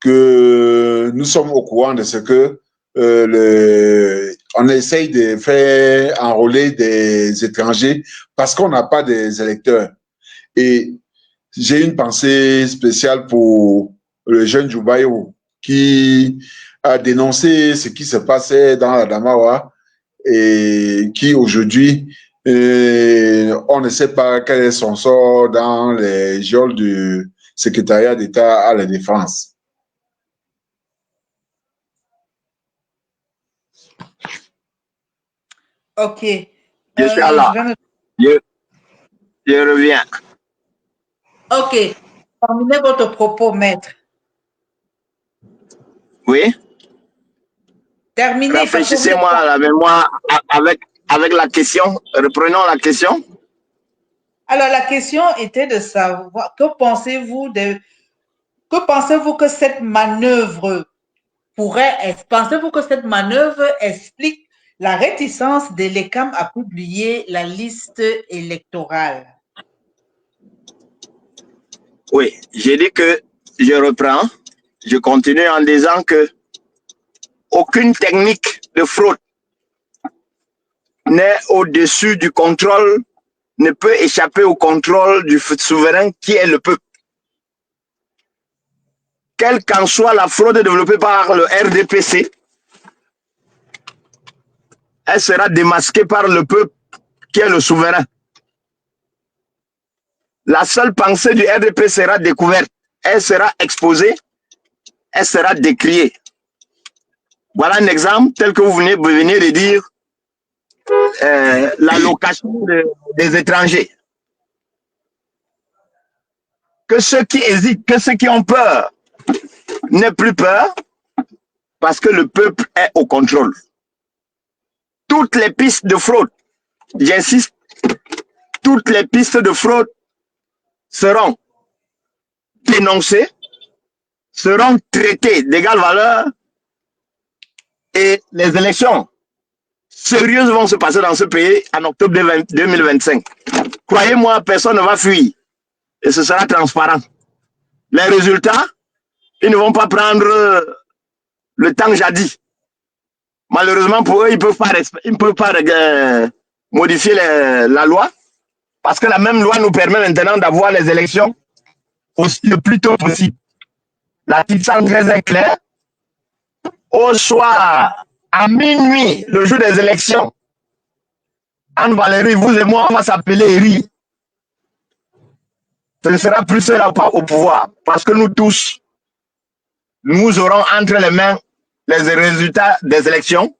que nous sommes au courant de ce que on essaye de faire enrôler des étrangers parce qu'on n'a pas des électeurs. Et j'ai une pensée spéciale pour le jeune Joubaïo qui a dénoncé ce qui se passait dans la Damawa et qui aujourd'hui, on ne sait pas quel est son sort dans les geôles du secrétariat d'État à la défense. Ok. Je suis là. Je vais me... Je reviens. Ok. Terminez votre propos, maître. Oui. Terminez. Rafraîchissez-moi la mémoire avec la question. Reprenons la question. Alors, la question était de savoir, que pensez-vous que cette manœuvre pensez-vous que cette manœuvre explique la réticence de l'ECAM à publier la liste électorale? Oui, j'ai dit que je reprends. Je continue en disant que aucune technique de fraude n'est au-dessus du contrôle, ne peut échapper au contrôle du souverain qui est le peuple. Quelle qu'en soit la fraude développée par le RDPC, elle sera démasquée par le peuple qui est le souverain. La seule pensée du RDP sera découverte, elle sera exposée, elle sera décriée. Voilà un exemple tel que vous venez de dire, l'allocation des étrangers. Que ceux qui hésitent, que ceux qui ont peur n'aient plus peur, parce que le peuple est au contrôle. Toutes les pistes de fraude, j'insiste, toutes les pistes de fraude seront dénoncées, seront traitées d'égale valeur et les élections sérieuses vont se passer dans ce pays en octobre 2025. Croyez-moi, personne ne va fuir et ce sera transparent. Les résultats, ils ne vont pas prendre le temps jadis. Malheureusement pour eux, ils ne peuvent pas modifier la loi parce que la même loi nous permet maintenant d'avoir les élections aussi le plus tôt possible. L'article 113 est clair. Au soir, à minuit, le jour des élections, Anne-Valérie, vous et moi, on va s'appeler Eri. Ce ne sera plus seul au pouvoir parce que nous tous, nous aurons entre les mains les résultats des élections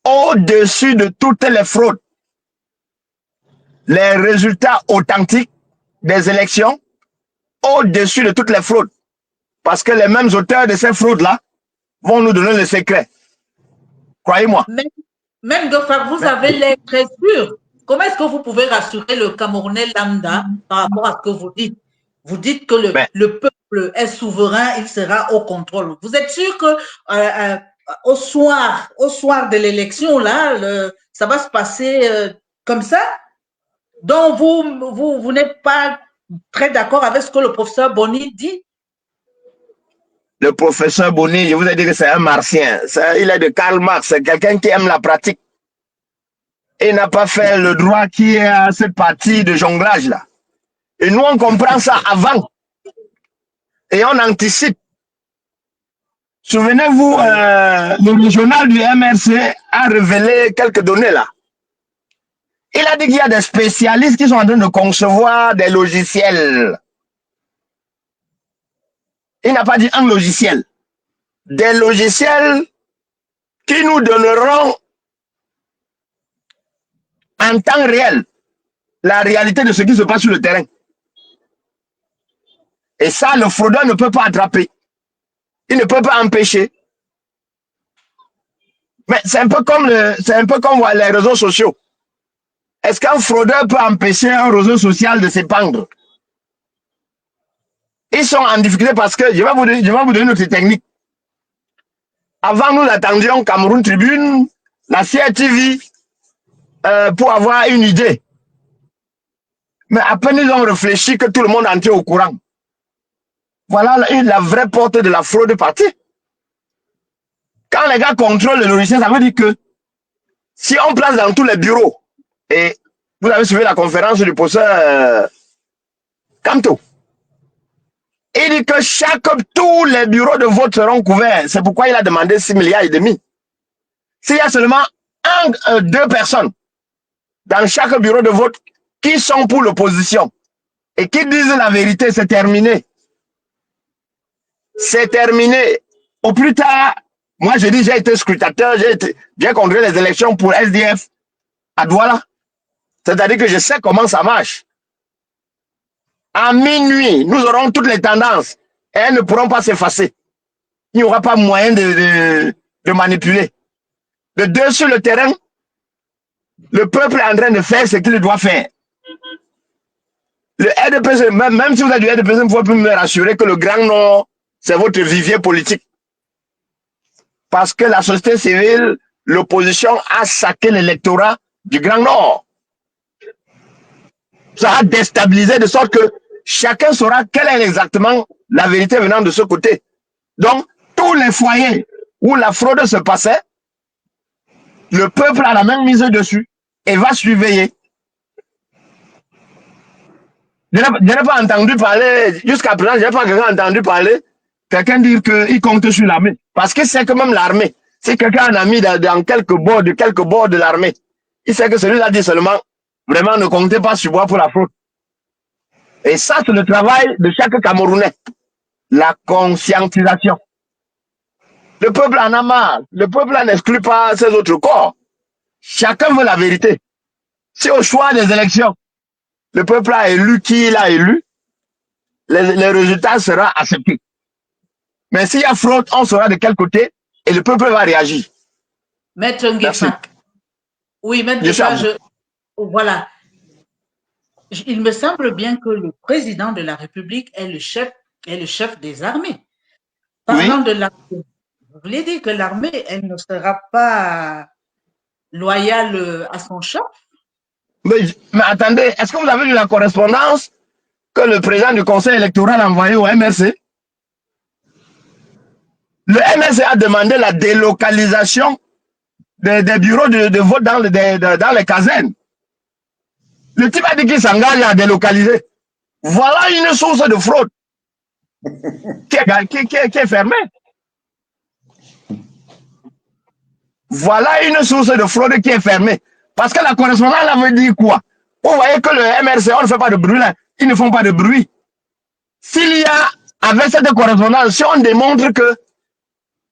au-dessus de toutes les fraudes. Les résultats authentiques des élections au-dessus de toutes les fraudes. Parce que les mêmes auteurs de ces fraudes-là vont nous donner le secret. Croyez-moi. Même Gofar, vous avez l'air très sûr. Comment est-ce que vous pouvez rassurer le Camerounais lambda par rapport à ce que vous dites? Vous dites que le peuple est souverain, il sera au contrôle. Vous êtes sûr que au soir de l'élection, là, ça va se passer comme ça? Donc, vous n'êtes pas très d'accord avec ce que le professeur Boni dit? Le professeur Boni, je vous ai dit que c'est un martien. Il est de Karl Marx, c'est quelqu'un qui aime la pratique. Il n'a pas fait le droit qui est à cette partie de jonglage là. Et nous, on comprend ça avant. Et on anticipe. Souvenez-vous, le régional du MRC a révélé quelques données là. Il a dit qu'il y a des spécialistes qui sont en train de concevoir des logiciels. Il n'a pas dit un logiciel. Des logiciels qui nous donneront en temps réel la réalité de ce qui se passe sur le terrain. Et ça, le fraudeur ne peut pas attraper. Il ne peut pas empêcher. Mais c'est un peu comme les réseaux sociaux. Est-ce qu'un fraudeur peut empêcher un réseau social de s'épandre? Ils sont en difficulté parce que, je vais vous donner notre technique. Avant, nous attendions Cameroun Tribune, la CRTV, pour avoir une idée. Mais après, ils ont réfléchi que tout le monde entier au courant. Voilà la vraie porte de la fraude partie. Quand les gars contrôlent le logiciel, ça veut dire que si on place dans tous les bureaux, et vous avez suivi la conférence du professeur Kanto, il dit que tous les bureaux de vote seront couverts. C'est pourquoi il a demandé 6 milliards et demi. S'il y a seulement 2 personnes dans chaque bureau de vote qui sont pour l'opposition et qui disent la vérité, c'est terminé. C'est terminé. Au plus tard, Moi, je dis, j'ai été scrutateur, j'ai contrôlé les élections pour SDF à Douala. C'est-à-dire que je sais comment ça marche. À minuit, nous aurons toutes les tendances et elles ne pourront pas s'effacer. Il n'y aura pas moyen de manipuler. De deux, sur le terrain, le peuple est en train de faire ce qu'il doit faire. Le RDPC, même si vous êtes du RDPC, il ne faut plus me rassurer que le Grand Nord, c'est votre vivier politique. Parce que la société civile, l'opposition a saqué l'électorat du Grand Nord. Ça a déstabilisé de sorte que chacun saura quelle est exactement la vérité venant de ce côté. Donc, tous les foyers où la fraude se passait, le peuple a la même mise dessus et va surveiller. Je n'ai pas entendu parler, jusqu'à présent, je n'ai pas entendu parler, quelqu'un dire qu'il compte sur l'armée. Parce qu'il sait que même l'armée, si quelqu'un a mis dans quelques bords de l'armée, il sait que celui-là dit seulement, vraiment ne comptez pas sur moi pour la fraude. Et ça, c'est le travail de chaque Camerounais. La conscientisation. Le peuple en a marre. Le peuple n'exclut pas ses autres corps. Chacun veut la vérité. Si au choix des élections, le peuple a élu qui il a élu, les résultats seront acceptés. Mais s'il y a fraude, on saura de quel côté et le peuple va réagir. Maître Nguefa. Oui, Maître Nguefa, voilà. Il me semble bien que le président de la République est le chef des armées. Parlant de l'armée, vous voulez dire que l'armée, elle ne sera pas loyale à son chef? Mais attendez, est-ce que vous avez lu la correspondance que le président du conseil électoral a envoyée au MRC? Le MRC a demandé la délocalisation des bureaux de vote dans les casernes. Le type a dit qu'il s'engage à délocaliser. Voilà une source de fraude qui est fermée. Voilà une source de fraude qui est fermée. Parce que la correspondance, elle veut dire quoi? Vous voyez que le MRC, on ne fait pas de bruit là. Ils ne font pas de bruit. S'il y a, avec cette correspondance, si on démontre que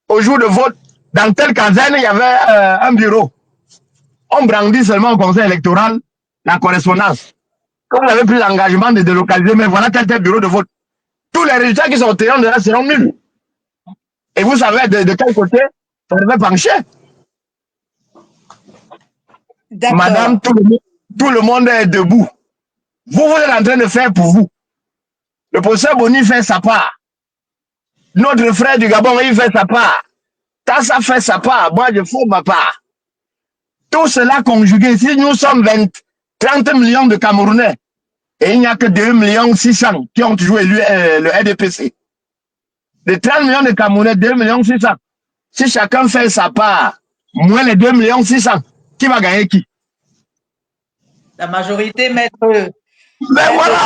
au jour de vote, dans telle caserne, il y avait un bureau, on brandit seulement au conseil électoral la correspondance. Comme vous avez pris l'engagement de délocaliser, mais voilà tel bureau de vote. Tous les résultats qui sont obtenus de là seront nuls. Et vous savez de quel côté ça devait pencher. Madame, tout le monde est debout. Vous êtes en train de faire pour vous. Le professeur Boni fait sa part. Notre frère du Gabon, il fait sa part. Tassa fait sa part. Moi, je fais ma part. Tout cela conjugué, si nous sommes 30 millions de Camerounais, et il n'y a que 2 600 000 qui ont toujours élu le RDPC. De 30 millions de Camerounais, 2 600 000. Si chacun fait sa part, moins les 2 600 000, qui va gagner qui? La majorité, maître. Mais voilà,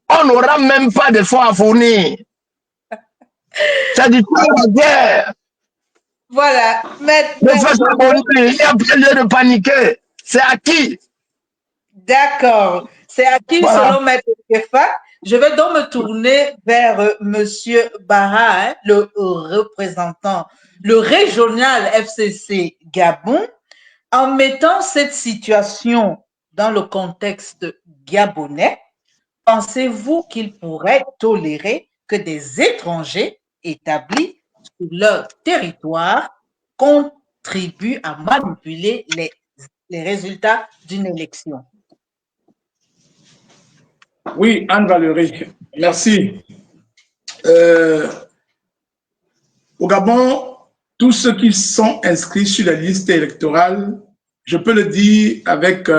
on n'aura même pas d'efforts à fournir. Ça dit quoi la guerre? Voilà, maître. Il n'y a plus lieu de paniquer. C'est à qui? D'accord. C'est à qui, voilà. Selon Maître Nguefa? Je vais donc me tourner vers Monsieur Bara, hein, le représentant, le régional FCC Gabon. En mettant cette situation dans le contexte gabonais, pensez-vous qu'il pourrait tolérer que des étrangers établis sur leur territoire contribuent à manipuler les résultats d'une élection? Oui, Anne-Valérie, merci. Au Gabon, tous ceux qui sont inscrits sur la liste électorale, je peux le dire avec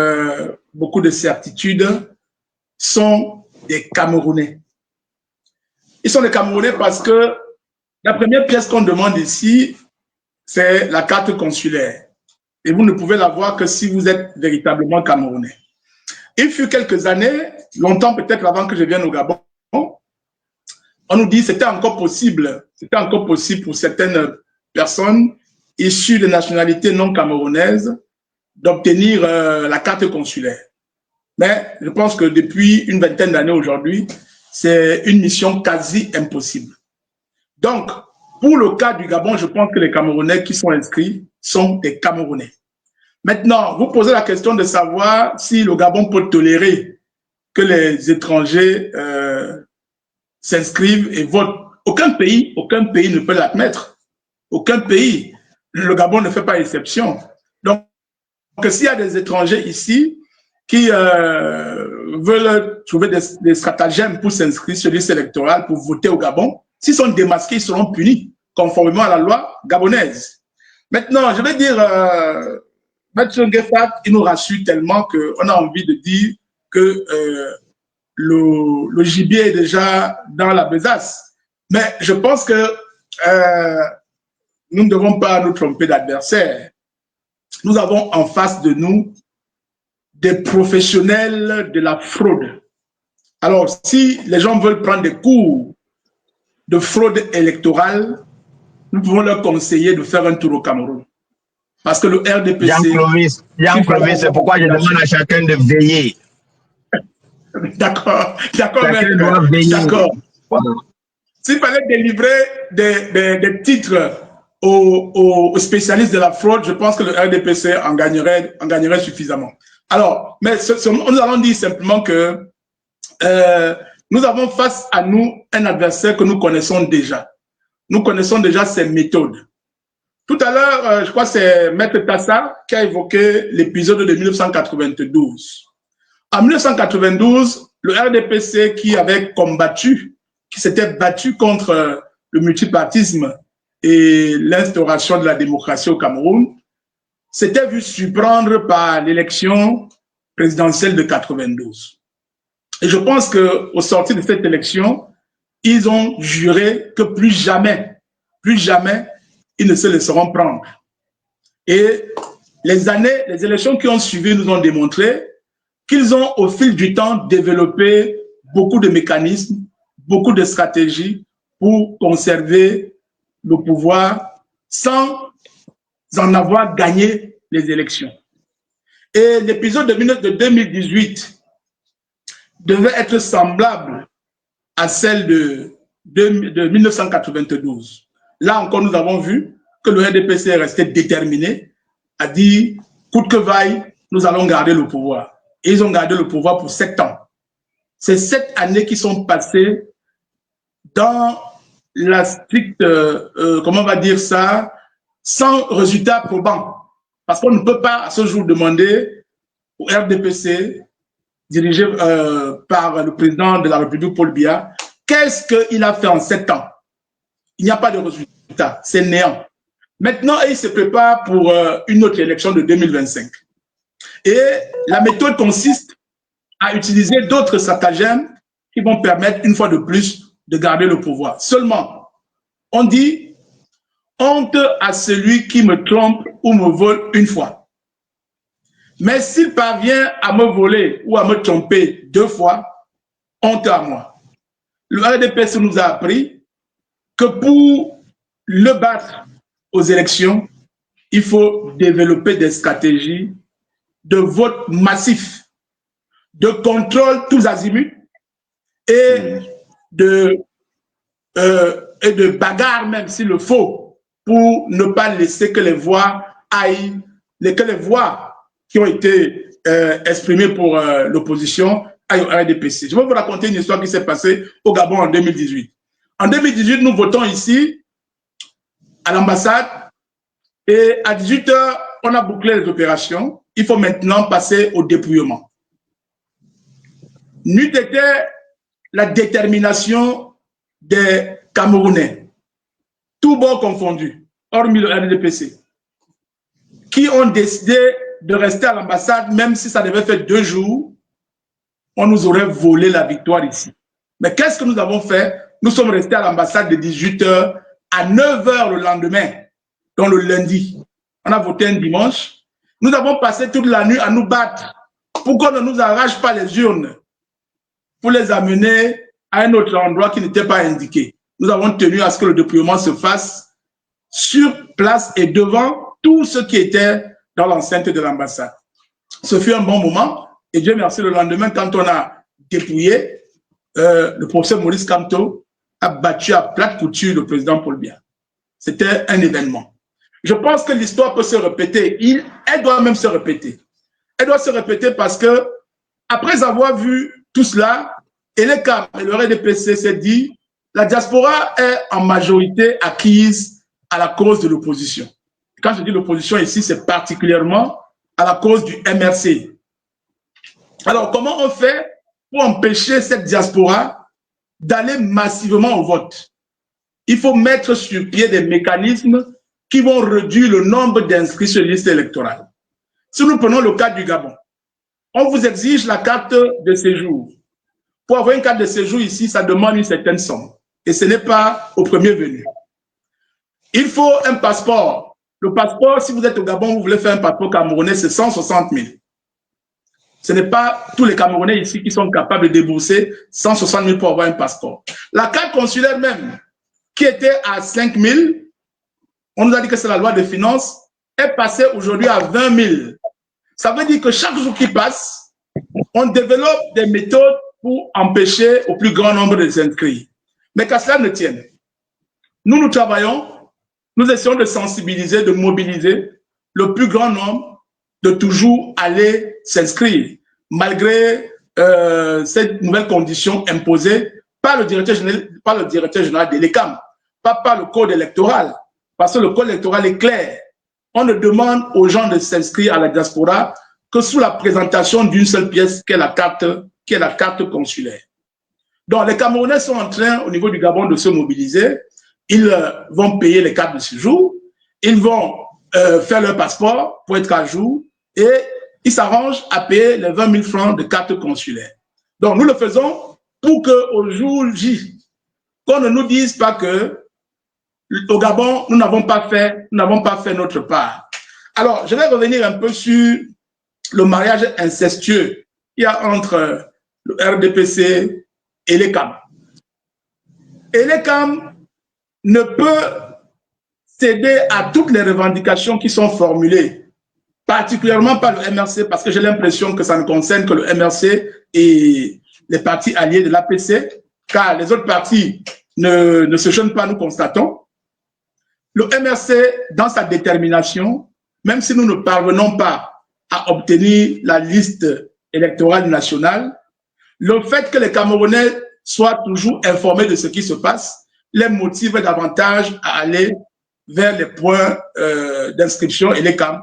beaucoup de certitude, sont des Camerounais. Ils sont des Camerounais parce que la première pièce qu'on demande ici, c'est la carte consulaire. Et vous ne pouvez l'avoir que si vous êtes véritablement Camerounais. Il fut quelques années, longtemps peut-être avant que je vienne au Gabon, on nous dit que c'était encore possible pour certaines personnes issues de nationalités non camerounaises d'obtenir la carte consulaire. Mais je pense que depuis une vingtaine d'années aujourd'hui, c'est une mission quasi impossible. Donc, pour le cas du Gabon, je pense que les Camerounais qui sont inscrits sont des Camerounais. Maintenant, vous posez la question de savoir si le Gabon peut tolérer que les étrangers s'inscrivent et votent. Aucun pays ne peut l'admettre. Aucun pays. Le Gabon ne fait pas exception. Donc s'il y a des étrangers ici qui veulent trouver des stratagèmes pour s'inscrire sur liste électorale, pour voter au Gabon, s'ils sont démasqués, ils seront punis, conformément à la loi gabonaise. Maintenant, je vais dire, Maître Ngefat, il nous rassure tellement qu'on a envie de dire que le gibier est déjà dans la besace. Mais je pense que nous ne devons pas nous tromper d'adversaire. Nous avons en face de nous des professionnels de la fraude. Alors, si les gens veulent prendre des cours de fraude électorale, nous pouvons leur conseiller de faire un tour au Cameroun. Parce que le RDPC... Jean-Clovis, c'est pourquoi je demande à chacun de veiller. D'accord, chacun doit veiller. D'accord. S'il fallait délivrer des titres aux spécialistes de la fraude, je pense que le RDPC en gagnerait suffisamment. Alors, mais nous allons dire simplement que nous avons face à nous un adversaire que nous connaissons déjà. Nous connaissons déjà ses méthodes. Tout à l'heure, je crois que c'est Maître Tassa qui a évoqué l'épisode de 1992. En 1992, le RDPC qui s'était battu contre le multipartisme et l'instauration de la démocratie au Cameroun, s'était vu surprendre par l'élection présidentielle de 92. Et je pense qu'au sortir de cette élection, ils ont juré que plus jamais, ils ne se laisseront prendre. Et les élections qui ont suivi nous ont démontré qu'ils ont, au fil du temps, développé beaucoup de mécanismes, beaucoup de stratégies pour conserver le pouvoir sans en avoir gagné les élections. Et l'épisode de 2018 devait être semblable à celle de 1992. Là encore, nous avons vu que le RDPC est resté déterminé à dire, coûte que vaille, nous allons garder le pouvoir. Et ils ont gardé le pouvoir pour 7 ans. C'est 7 années qui sont passées dans la stricte, comment on va dire ça, sans résultat probant. Parce qu'on ne peut pas à ce jour demander au RDPC, dirigé par le président de la République, Paul Biya, qu'est-ce qu'il a fait en 7 ans? Il n'y a pas de résultat, c'est néant. Maintenant, il se prépare pour une autre élection de 2025. Et la méthode consiste à utiliser d'autres stratagèmes qui vont permettre, une fois de plus, de garder le pouvoir. Seulement, on dit honte à celui qui me trompe ou me vole une fois. Mais s'il parvient à me voler ou à me tromper 2 fois, honte à moi. Le RDPC nous a appris que pour le battre aux élections, il faut développer des stratégies de vote massif, de contrôle tous azimuts et de bagarre même s'il le faut, pour ne pas laisser que les voix aillent, que les voix qui ont été exprimées pour l'opposition aillent au RDPC. Je vais vous raconter une histoire qui s'est passée au Gabon en 2018. En 2018, nous votons ici à l'ambassade et à 18 h, on a bouclé les opérations. Il faut maintenant passer au dépouillement. N'eût été la détermination des Camerounais, tous bords confondus, hormis le RDPC, qui ont décidé de rester à l'ambassade, même si ça devait faire 2 jours, on nous aurait volé la victoire ici. Mais qu'est-ce que nous avons fait? Nous sommes restés à l'ambassade de 18 h à 9 h le lendemain, donc le lundi. On a voté un dimanche. Nous avons passé toute la nuit à nous battre pour qu'on ne nous arrache pas les urnes, pour les amener à un autre endroit qui n'était pas indiqué. Nous avons tenu à ce que le dépouillement se fasse sur place et devant tous ceux qui étaient dans l'enceinte de l'ambassade. Ce fut un bon moment et Dieu merci, le lendemain, quand on a dépouillé, le professeur Maurice Kamto a battu à plate couture le président Paul Biya. C'était un événement. Je pense que l'histoire peut se répéter. Elle doit même se répéter. Elle doit se répéter parce que, après avoir vu tout cela, ELECAM et le RDPC s'est dit, la diaspora est en majorité acquise à la cause de l'opposition. Quand je dis l'opposition ici, c'est particulièrement à la cause du MRC. Alors, comment on fait pour empêcher cette diaspora d'aller massivement au vote? Il faut mettre sur pied des mécanismes qui vont réduire le nombre d'inscrits sur les listes électorales. Si nous prenons le cas du Gabon, on vous exige la carte de séjour. Pour avoir une carte de séjour ici, ça demande une certaine somme. Et ce n'est pas au premier venu. Il faut un passeport. Le passeport, si vous êtes au Gabon, vous voulez faire un passeport camerounais, c'est 160 000. Ce n'est pas tous les Camerounais ici qui sont capables de débourser 160 000 pour avoir un passeport. La carte consulaire même, qui était à 5 000, on nous a dit que c'est la loi des finances, est passée aujourd'hui à 20 000. Ça veut dire que chaque jour qui passe, on développe des méthodes pour empêcher au plus grand nombre de s'inscrire. Mais qu'à cela ne tienne, nous travaillons, nous essayons de sensibiliser, de mobiliser le plus grand nombre de toujours aller s'inscrire, malgré cette nouvelle condition imposée par le directeur général de l'ECAM, pas par le code électoral, parce que le code électoral est clair. On ne demande aux gens de s'inscrire à la diaspora que sous la présentation d'une seule pièce qui est la carte consulaire. Donc les Camerounais sont en train, au niveau du Gabon, de se mobiliser. Ils vont payer les cartes de séjour, ils vont faire leur passeport pour être à jour et ils s'arrangent à payer les 20 000 francs de carte consulaire. Donc nous le faisons pour qu'au jour J, qu'on ne nous dise pas que au Gabon, nous n'avons pas fait notre part. Alors, je vais revenir un peu sur le mariage incestueux qu'il y a entre le RDPC et l'ECAM. Et l'ECAM ne peut céder à toutes les revendications qui sont formulées, particulièrement par le MRC, parce que j'ai l'impression que ça ne concerne que le MRC et les partis alliés de l'APC, car les autres partis ne se gênent pas, nous constatons. Le MRC, dans sa détermination, même si nous ne parvenons pas à obtenir la liste électorale nationale, le fait que les Camerounais soient toujours informés de ce qui se passe les motive davantage à aller vers les points d'inscription et les camps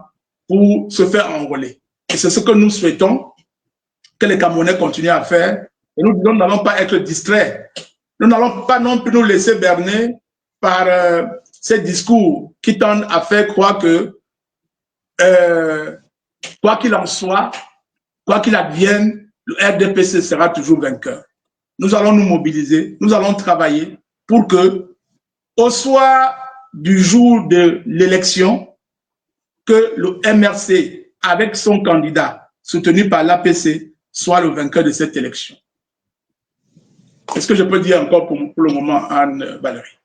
pour se faire enrôler. Et c'est ce que nous souhaitons que les Camerounais continuent à faire. Et nous disons, nous n'allons pas être distraits. Nous n'allons pas non plus nous laisser berner par ces discours qui tendent à faire croire que, quoi qu'il en soit, quoi qu'il advienne, le RDPC sera toujours vainqueur. Nous allons nous mobiliser, nous allons travailler pour que, au soir du jour de l'élection, que le MRC, avec son candidat, soutenu par l'APC, soit le vainqueur de cette élection. Est-ce que je peux dire encore pour le moment, Anne-Valérie?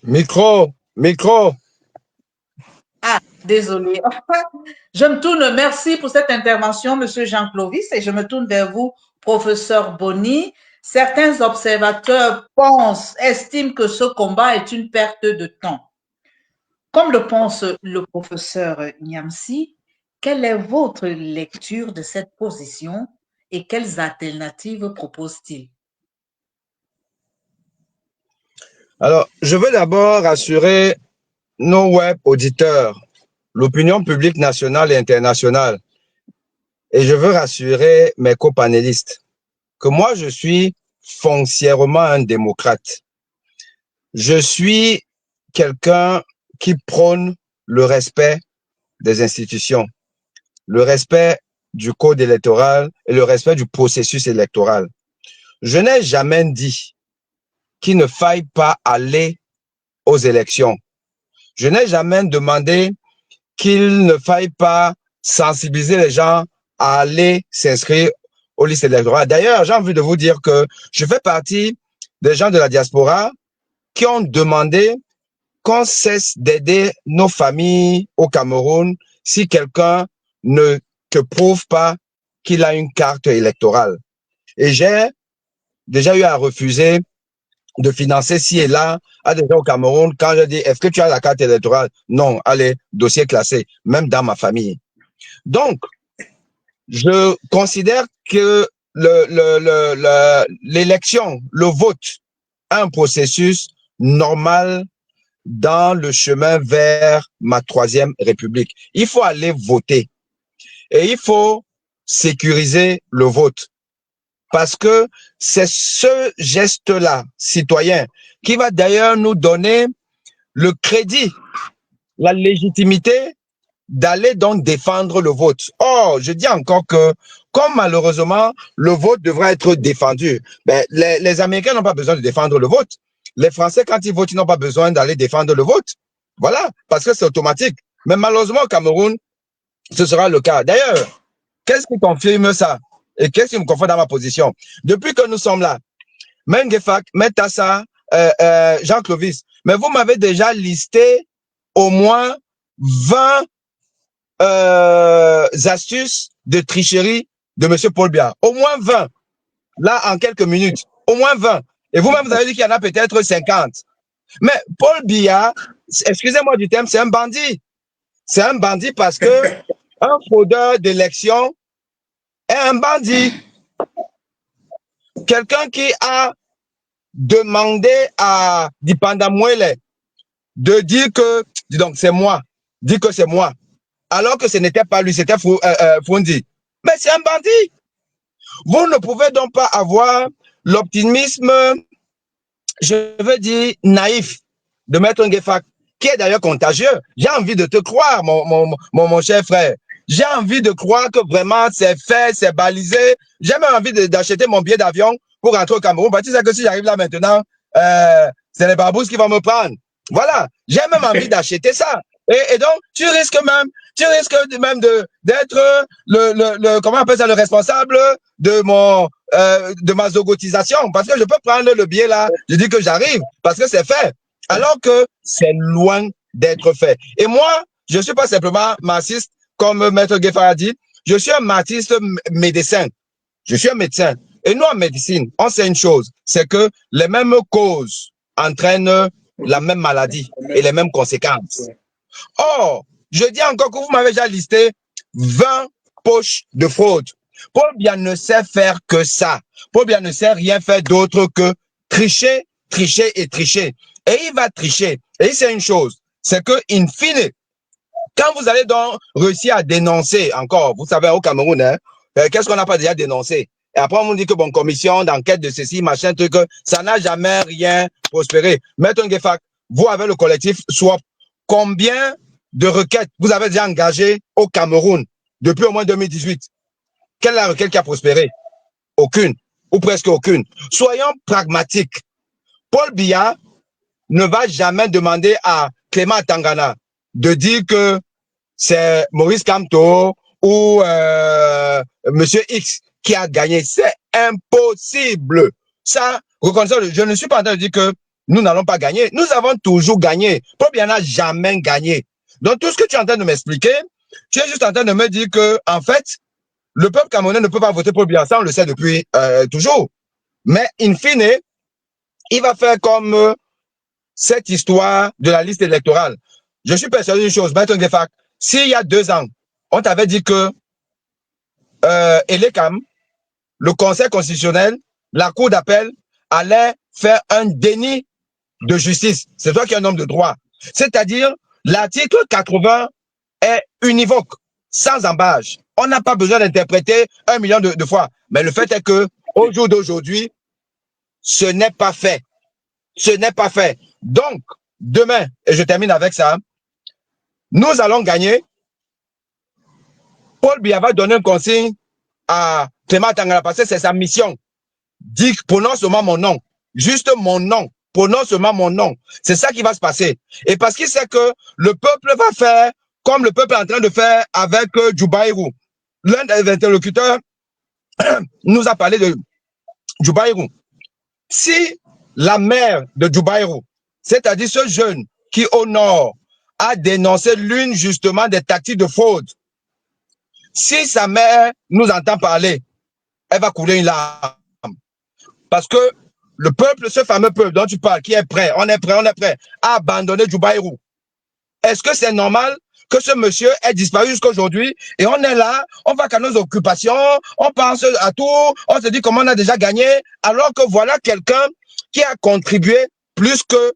Micro. Ah, désolé. Je me tourne, merci pour cette intervention, Monsieur Jean Clovis, et je me tourne vers vous, professeur Boni. Certains observateurs estiment que ce combat est une perte de temps. Comme le pense le professeur Niamsi, quelle est votre lecture de cette position et quelles alternatives propose-t-il? Alors, je veux d'abord rassurer nos web auditeurs, l'opinion publique nationale et internationale. Et je veux rassurer mes copanélistes que moi, je suis foncièrement un démocrate. Je suis quelqu'un qui prône le respect des institutions, le respect du code électoral et le respect du processus électoral. Je n'ai jamais dit qu'il ne faille pas aller aux élections. Je n'ai jamais demandé qu'il ne faille pas sensibiliser les gens à aller s'inscrire aux listes électorales. D'ailleurs, j'ai envie de vous dire que je fais partie des gens de la diaspora qui ont demandé qu'on cesse d'aider nos familles au Cameroun si quelqu'un ne te prouve pas qu'il a une carte électorale. Et j'ai déjà eu à refuser de financer ci et là à des gens au Cameroun quand je dis est-ce que tu as la carte électorale? Non, allez, dossier classé, même dans ma famille. Donc, je considère que l'élection, le vote, a un processus normal dans le chemin vers ma troisième république. Il faut aller voter et il faut sécuriser le vote parce que c'est ce geste-là, citoyen, qui va d'ailleurs nous donner le crédit, la légitimité d'aller donc défendre le vote. Or, je dis encore que, comme malheureusement, le vote devrait être défendu, ben, les Américains n'ont pas besoin de défendre le vote. Les Français, quand ils votent, ils n'ont pas besoin d'aller défendre le vote. Voilà, parce que c'est automatique. Mais malheureusement, au Cameroun, ce sera le cas. D'ailleurs, qu'est-ce qui confirme ça? Et qu'est-ce qui me conforte dans ma position? Depuis que nous sommes là, Mengefak, Metassa, Jean Clovis, mais vous m'avez déjà listé au moins 20 astuces de tricherie de M. Paul Biya. Au moins 20. Là, en quelques minutes. Au moins 20. Et vous-même, vous avez dit qu'il y en a peut-être 50. Mais Paul Biya, excusez-moi du terme, c'est un bandit. C'est un bandit parce que un fraudeur d'élection est un bandit. Quelqu'un qui a demandé à Dipanda Mwele de dire que, dis donc, c'est moi. Dis que c'est moi. Alors que ce n'était pas lui, c'était Fondi. Mais c'est un bandit. Vous ne pouvez donc pas avoir l'optimisme, je veux dire, naïf de Maître Ngefak, qui est d'ailleurs contagieux. J'ai envie de te croire, mon cher frère. J'ai envie de croire que vraiment c'est fait, c'est balisé. J'ai même envie d'acheter mon billet d'avion pour rentrer au Cameroun. Parce que tu sais que si j'arrive là maintenant, c'est les barbouzes qui vont me prendre. Voilà. J'ai même envie d'acheter ça. Et donc, tu risques même d'être comment on appelle ça, le responsable de ma zogotisation. Parce que je peux prendre le billet là, je dis que j'arrive, parce que c'est fait. Alors que c'est loin d'être fait. Et moi, je ne suis pas simplement marxiste, comme Maître Ngefak a dit, je suis un marxiste médecin. Je suis un médecin. Et nous, en médecine, on sait une chose, c'est que les mêmes causes entraînent la même maladie et les mêmes conséquences. Or, je dis encore que vous m'avez déjà listé 20 poches de fraude. Paul Biya ne sait faire que ça. Paul Biya ne sait rien faire d'autre que tricher, tricher et tricher. Et il va tricher. Et c'est une chose, c'est que, in fine, quand vous allez donc réussir à dénoncer encore, vous savez, au Cameroun, hein, qu'est-ce qu'on n'a pas déjà dénoncé? Et après, on nous dit que, bon, commission d'enquête de ceci, machin, truc, ça n'a jamais rien prospéré. Maître Ngefak, vous avez le collectif SWAP. Combien de requêtes vous avez déjà engagées au Cameroun depuis au moins 2018? Quelle est la requête qui a prospéré? Aucune, ou presque aucune. Soyons pragmatiques. Paul Biya ne va jamais demander à Clément Tangana de dire que c'est Maurice Kamto ou Monsieur X qui a gagné. C'est impossible. Ça, reconnaissons, je ne suis pas en train de dire que nous n'allons pas gagner. Nous avons toujours gagné. Paul Biya n'a jamais gagné. Donc, tout ce que tu es en train de m'expliquer, tu es juste en train de me dire que, en fait, le peuple camerounais ne peut pas voter pour Biya. Ça, on le sait depuis toujours. Mais, in fine, il va faire comme cette histoire de la liste électorale. Je suis persuadé d'une chose, Maître Ngefak, s'il y a 2 ans, on t'avait dit que Elekam, le Conseil constitutionnel, la Cour d'appel, allait faire un déni de justice. C'est toi qui es un homme de droit. C'est-à-dire, l'article 80 est univoque, sans embâche. On n'a pas besoin d'interpréter 1 million de fois. Mais le fait est que, au jour d'aujourd'hui, ce n'est pas fait. Ce n'est pas fait. Donc, demain, et je termine avec ça, nous allons gagner. Paul Biya va donner un consigne à Clément Tangana parce que c'est sa mission. Dis, prononce seulement mon nom. Juste mon nom. Prononce seulement mon nom. C'est ça qui va se passer. Et parce qu'il sait que le peuple va faire comme le peuple est en train de faire avec Djoubaïrou. L'un des interlocuteurs nous a parlé de Djoubaïrou. Si la mère de Djoubaïrou, c'est-à-dire ce jeune qui au nord a dénoncé l'une justement des tactiques de fraude, Si sa mère nous entend parler, elle va couler une larme. Parce que le peuple, ce fameux peuple dont tu parles, qui est prêt, on est prêt à abandonner Djoubaïrou. Est-ce que c'est normal que ce monsieur ait disparu jusqu'à aujourd'hui et on est là, on va qu'à nos occupations, on pense à tout, on se dit comment on a déjà gagné, alors que voilà quelqu'un qui a contribué plus que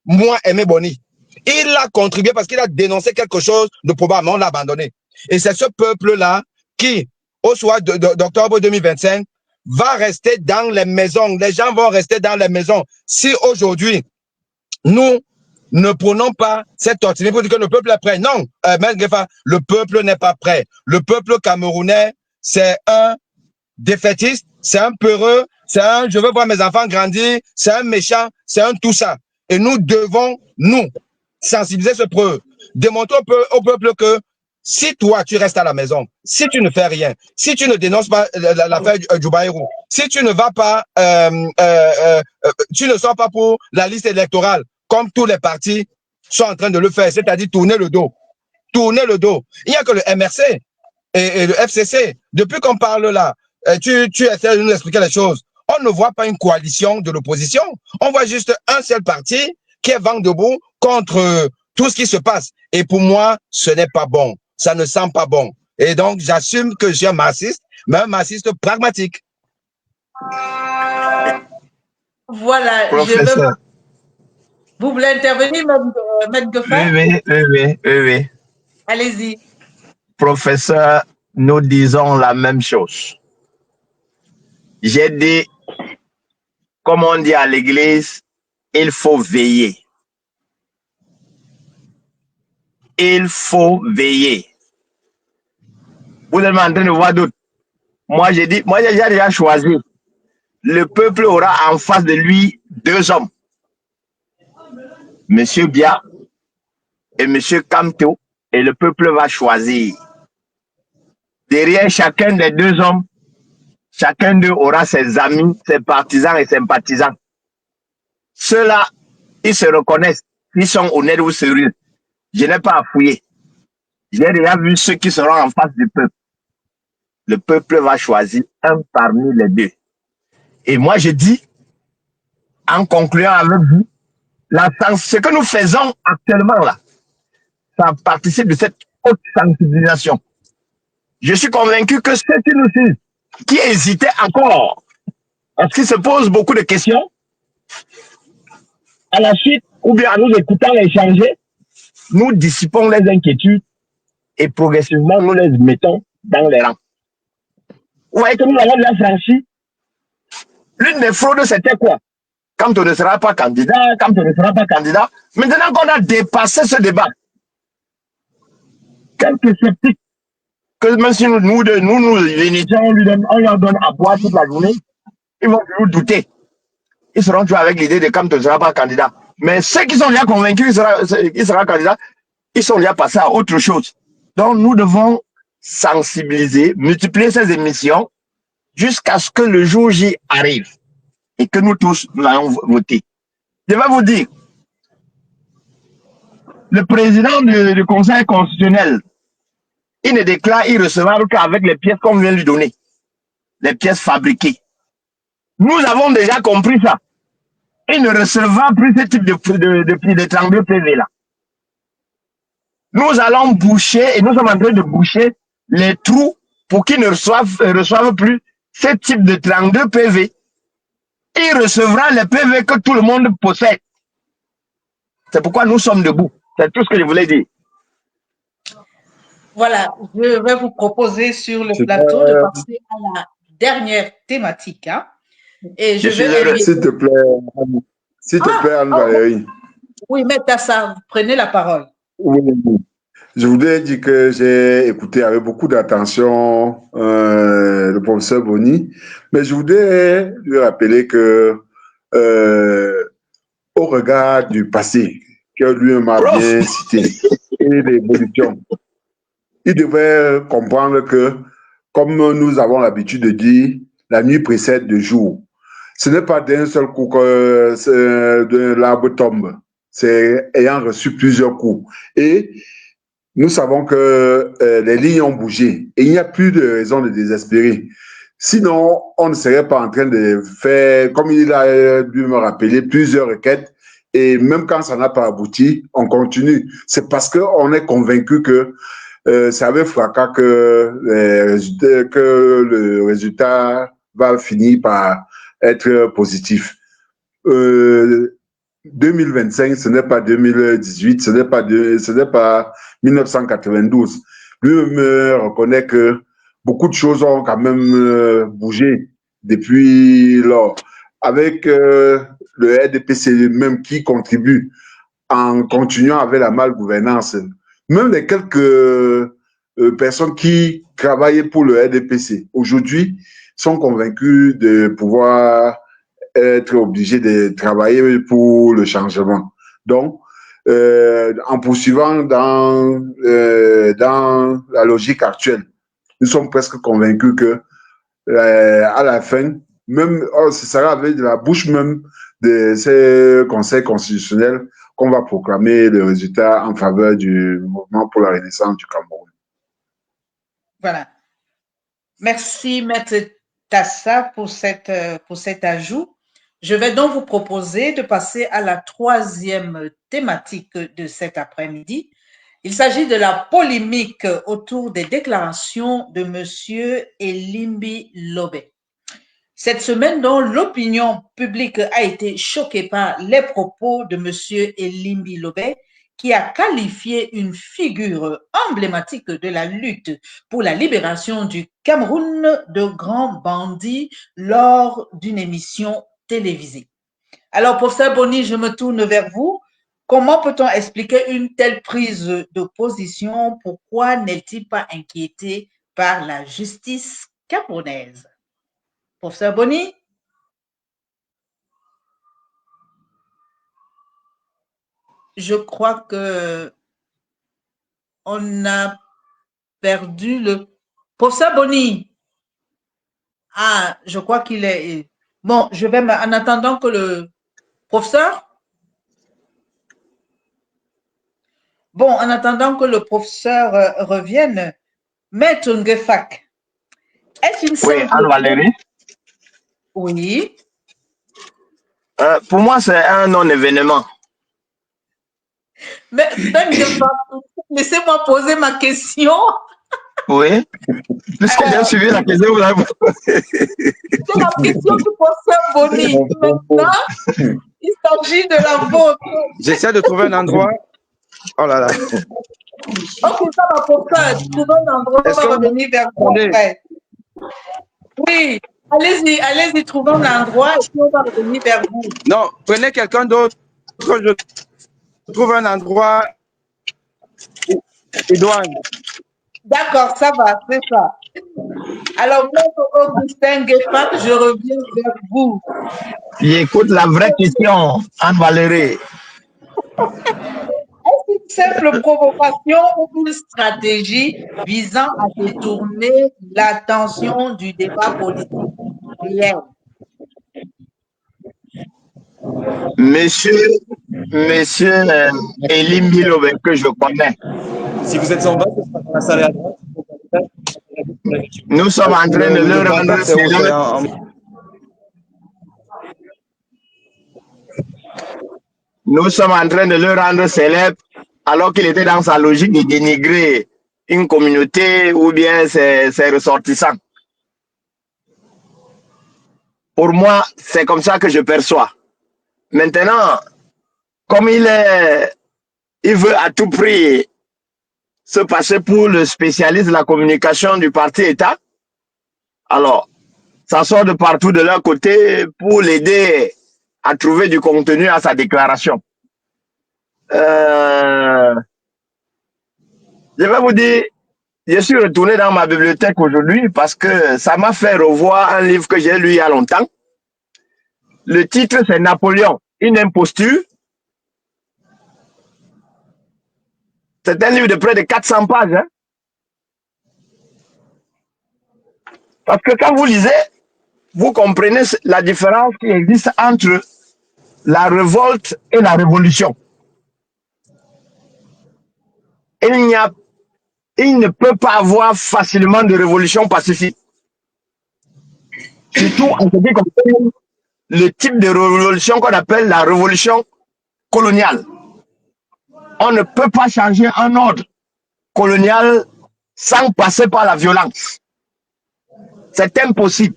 moi, Aimé Boni. Il a contribué parce qu'il a dénoncé quelque chose de probable, on l'a abandonné. Et c'est ce peuple-là qui, au soir d'octobre 2025, va rester dans les maisons. Les gens vont rester dans les maisons. Si aujourd'hui, nous ne prenons pas cette opportunité pour dire que le peuple est prêt. Non, le peuple n'est pas prêt. Le peuple camerounais, c'est un défaitiste, c'est un peureux, c'est un je veux voir mes enfants grandir, c'est un méchant, c'est un tout ça. Et nous devons, nous, sensibiliser ce peuple, démontrer au peuple que si toi, tu restes à la maison, si tu ne fais rien, si tu ne dénonces pas l'affaire Djoubaïrou, si tu ne vas pas, tu ne sors pas pour la liste électorale, comme tous les partis sont en train de le faire, c'est-à-dire tourner le dos. Tourner le dos. Il n'y a que le MRC et le FCC. Depuis qu'on parle là, tu essaies de nous expliquer les choses. On ne voit pas une coalition de l'opposition. On voit juste un seul parti qui est vent debout contre tout ce qui se passe. Et pour moi, ce n'est pas bon. Ça ne sent pas bon. Et donc, j'assume que je suis un marxiste, mais un marxiste pragmatique. Voilà, Professeur. Vous voulez intervenir, Maître Goffin? Oui. Allez-y. Professeur, nous disons la même chose. J'ai dit, comme on dit à l'église, il faut veiller. Il faut veiller. Vous êtes en train de voir d'autres. Moi, j'ai dit, moi, j'ai déjà choisi. Le peuple aura en face de lui deux hommes. Monsieur Bia et Monsieur Kamto. Et le peuple va choisir. Derrière chacun des deux hommes, chacun d'eux aura ses amis, ses partisans et sympathisants. Ceux-là, ils se reconnaissent. Ils sont honnêtes ou sérieux. Je n'ai pas à fouiller. J'ai déjà vu ceux qui seront en face du peuple. Le peuple va choisir un parmi les deux. Et moi, je dis, en concluant avec vous, ce que nous faisons actuellement là, ça participe de cette haute sensibilisation. Je suis convaincu que ceux qui nous suivent, qui hésitaient encore, parce qu'ils se posent beaucoup de questions, à la suite, ou bien en nous écoutant échanger, nous dissipons les inquiétudes et progressivement nous les mettons dans les rangs. Vous voyez que nous avons déjà franchi. L'une des fraudes, c'était quoi? Quand on ne sera pas candidat, Maintenant qu'on a dépassé ce débat, quelques sceptiques, que même si nous l'initions, on leur donne à boire toute la journée, ils vont toujours douter. Ils seront toujours avec l'idée de quand on ne sera pas candidat. Mais ceux qui sont déjà convaincus qu'il sera candidat, ils sont déjà passés à autre chose. Donc nous devons sensibiliser, multiplier ces émissions jusqu'à ce que le jour J arrive et que nous tous nous allons voter. Je vais vous dire, le président du Conseil constitutionnel, il ne déclare irrecevable qu'avec les pièces qu'on vient lui donner, les pièces fabriquées. Nous avons déjà compris ça. Il ne recevra plus ce type de 32 PV là. Nous allons boucher, et nous sommes en train de boucher les trous pour qu'ils ne reçoivent plus ce type de 32 PV. Il recevra les PV que tout le monde possède. C'est pourquoi nous sommes debout. C'est tout ce que je voulais dire. Voilà, je vais vous proposer sur le plateau de passer à la dernière thématique. Hein. Et je vais S'il te plaît, Anne-Valérie. Oui, mais Tassa, prenez la parole. Oui. Je voudrais dire que j'ai écouté avec beaucoup d'attention le professeur Boni, mais je voudrais lui rappeler que au regard du passé, que lui-même a bien cité, et l'évolution, il devrait comprendre que, comme nous avons l'habitude de dire, la nuit précède le jour. Ce n'est pas d'un seul coup que l'arbre tombe, c'est ayant reçu plusieurs coups. Et nous savons que les lignes ont bougé et il n'y a plus de raison de désespérer. Sinon, on ne serait pas en train de faire, comme il a dû me rappeler, plusieurs requêtes. Et même quand ça n'a pas abouti, on continue. C'est parce qu'on est convaincu que c'est avec fracas que le résultat va finir par être positif. 2025, ce n'est pas 2018, ce n'est pas 1992. Lui me reconnaît que beaucoup de choses ont quand même bougé depuis lors. Avec le RDPC même qui contribue en continuant avec la malgouvernance. Même les quelques personnes qui travaillaient pour le RDPC aujourd'hui sont convaincus de pouvoir être obligés de travailler pour le changement. Donc, en poursuivant dans la logique actuelle, nous sommes presque convaincus que à la fin, même ce sera avec de la bouche même de ces conseils constitutionnels qu'on va proclamer le résultat en faveur du mouvement pour la renaissance du Cameroun. Voilà. Merci, Maître Tassa, pour cet ajout. Je vais donc vous proposer de passer à la troisième thématique de cet après-midi. Il s'agit de la polémique autour des déclarations de M. Elimbi Lobé. Cette semaine, dont l'opinion publique a été choquée par les propos de M. Elimbi Lobé, qui a qualifié une figure emblématique de la lutte pour la libération du Cameroun de grand bandit lors d'une émission télévisée. Alors, professeur Boni, je me tourne vers vous. Comment peut-on expliquer une telle prise de position? Pourquoi n'est-il pas inquiété par la justice camerounaise? Professeur Boni? Je crois que on a perdu le professeur Boni. Ah, je crois qu'il est. Bon, je vais en attendant que le professeur. Bon, en attendant que le professeur revienne, Maître Ngefak, est-ce une simple. Oui, Anne-Valérie. Oui. Pour moi, c'est un non-événement. Mais laissez-moi poser ma question. Oui. Puisque j'ai suivi la question, vous avez c'est la question du professeur Boni. Maintenant, il s'agit de la vôtre. J'essaie de trouver un endroit. Oh là là. Ok, ça va, professeur. Trouvez un endroit, on va revenir vers vous après. Oui, allez-y, trouvez un endroit et puis on va revenir vers vous. Non, prenez quelqu'un d'autre. Je trouve un endroit. Edouard. D'accord, ça va, c'est ça. Alors, Maître Augustin Gueffat, je reviens vers vous. Écoute la vraie question, Anne-Valérie. Est-ce une simple provocation ou une stratégie visant à détourner l'attention du débat politique réel? Monsieur Elimbi Lobé, que je connais. Si vous êtes en bas, ce sera dans la salle à droite. Nous sommes en train de le rendre célèbre. Nous sommes en train de le rendre célèbre alors qu'il était dans sa logique de dénigrer une communauté ou bien ses ressortissants. Pour moi, c'est comme ça que je perçois. Maintenant, comme il veut à tout prix se passer pour le spécialiste de la communication du parti État, alors, ça sort de partout de leur côté pour l'aider à trouver du contenu à sa déclaration. Je vais vous dire, je suis retourné dans ma bibliothèque aujourd'hui parce que ça m'a fait revoir un livre que j'ai lu il y a longtemps. Le titre, c'est Napoléon, une imposture. C'est un livre de près de 400 pages. Hein? Parce que quand vous lisez, vous comprenez la différence qui existe entre la révolte et la révolution. Il n'y a il ne peut pas avoir facilement de révolution pacifique. Surtout en ce qui concerne le type de révolution qu'on appelle la révolution coloniale. On ne peut pas changer un ordre colonial sans passer par la violence. C'est impossible.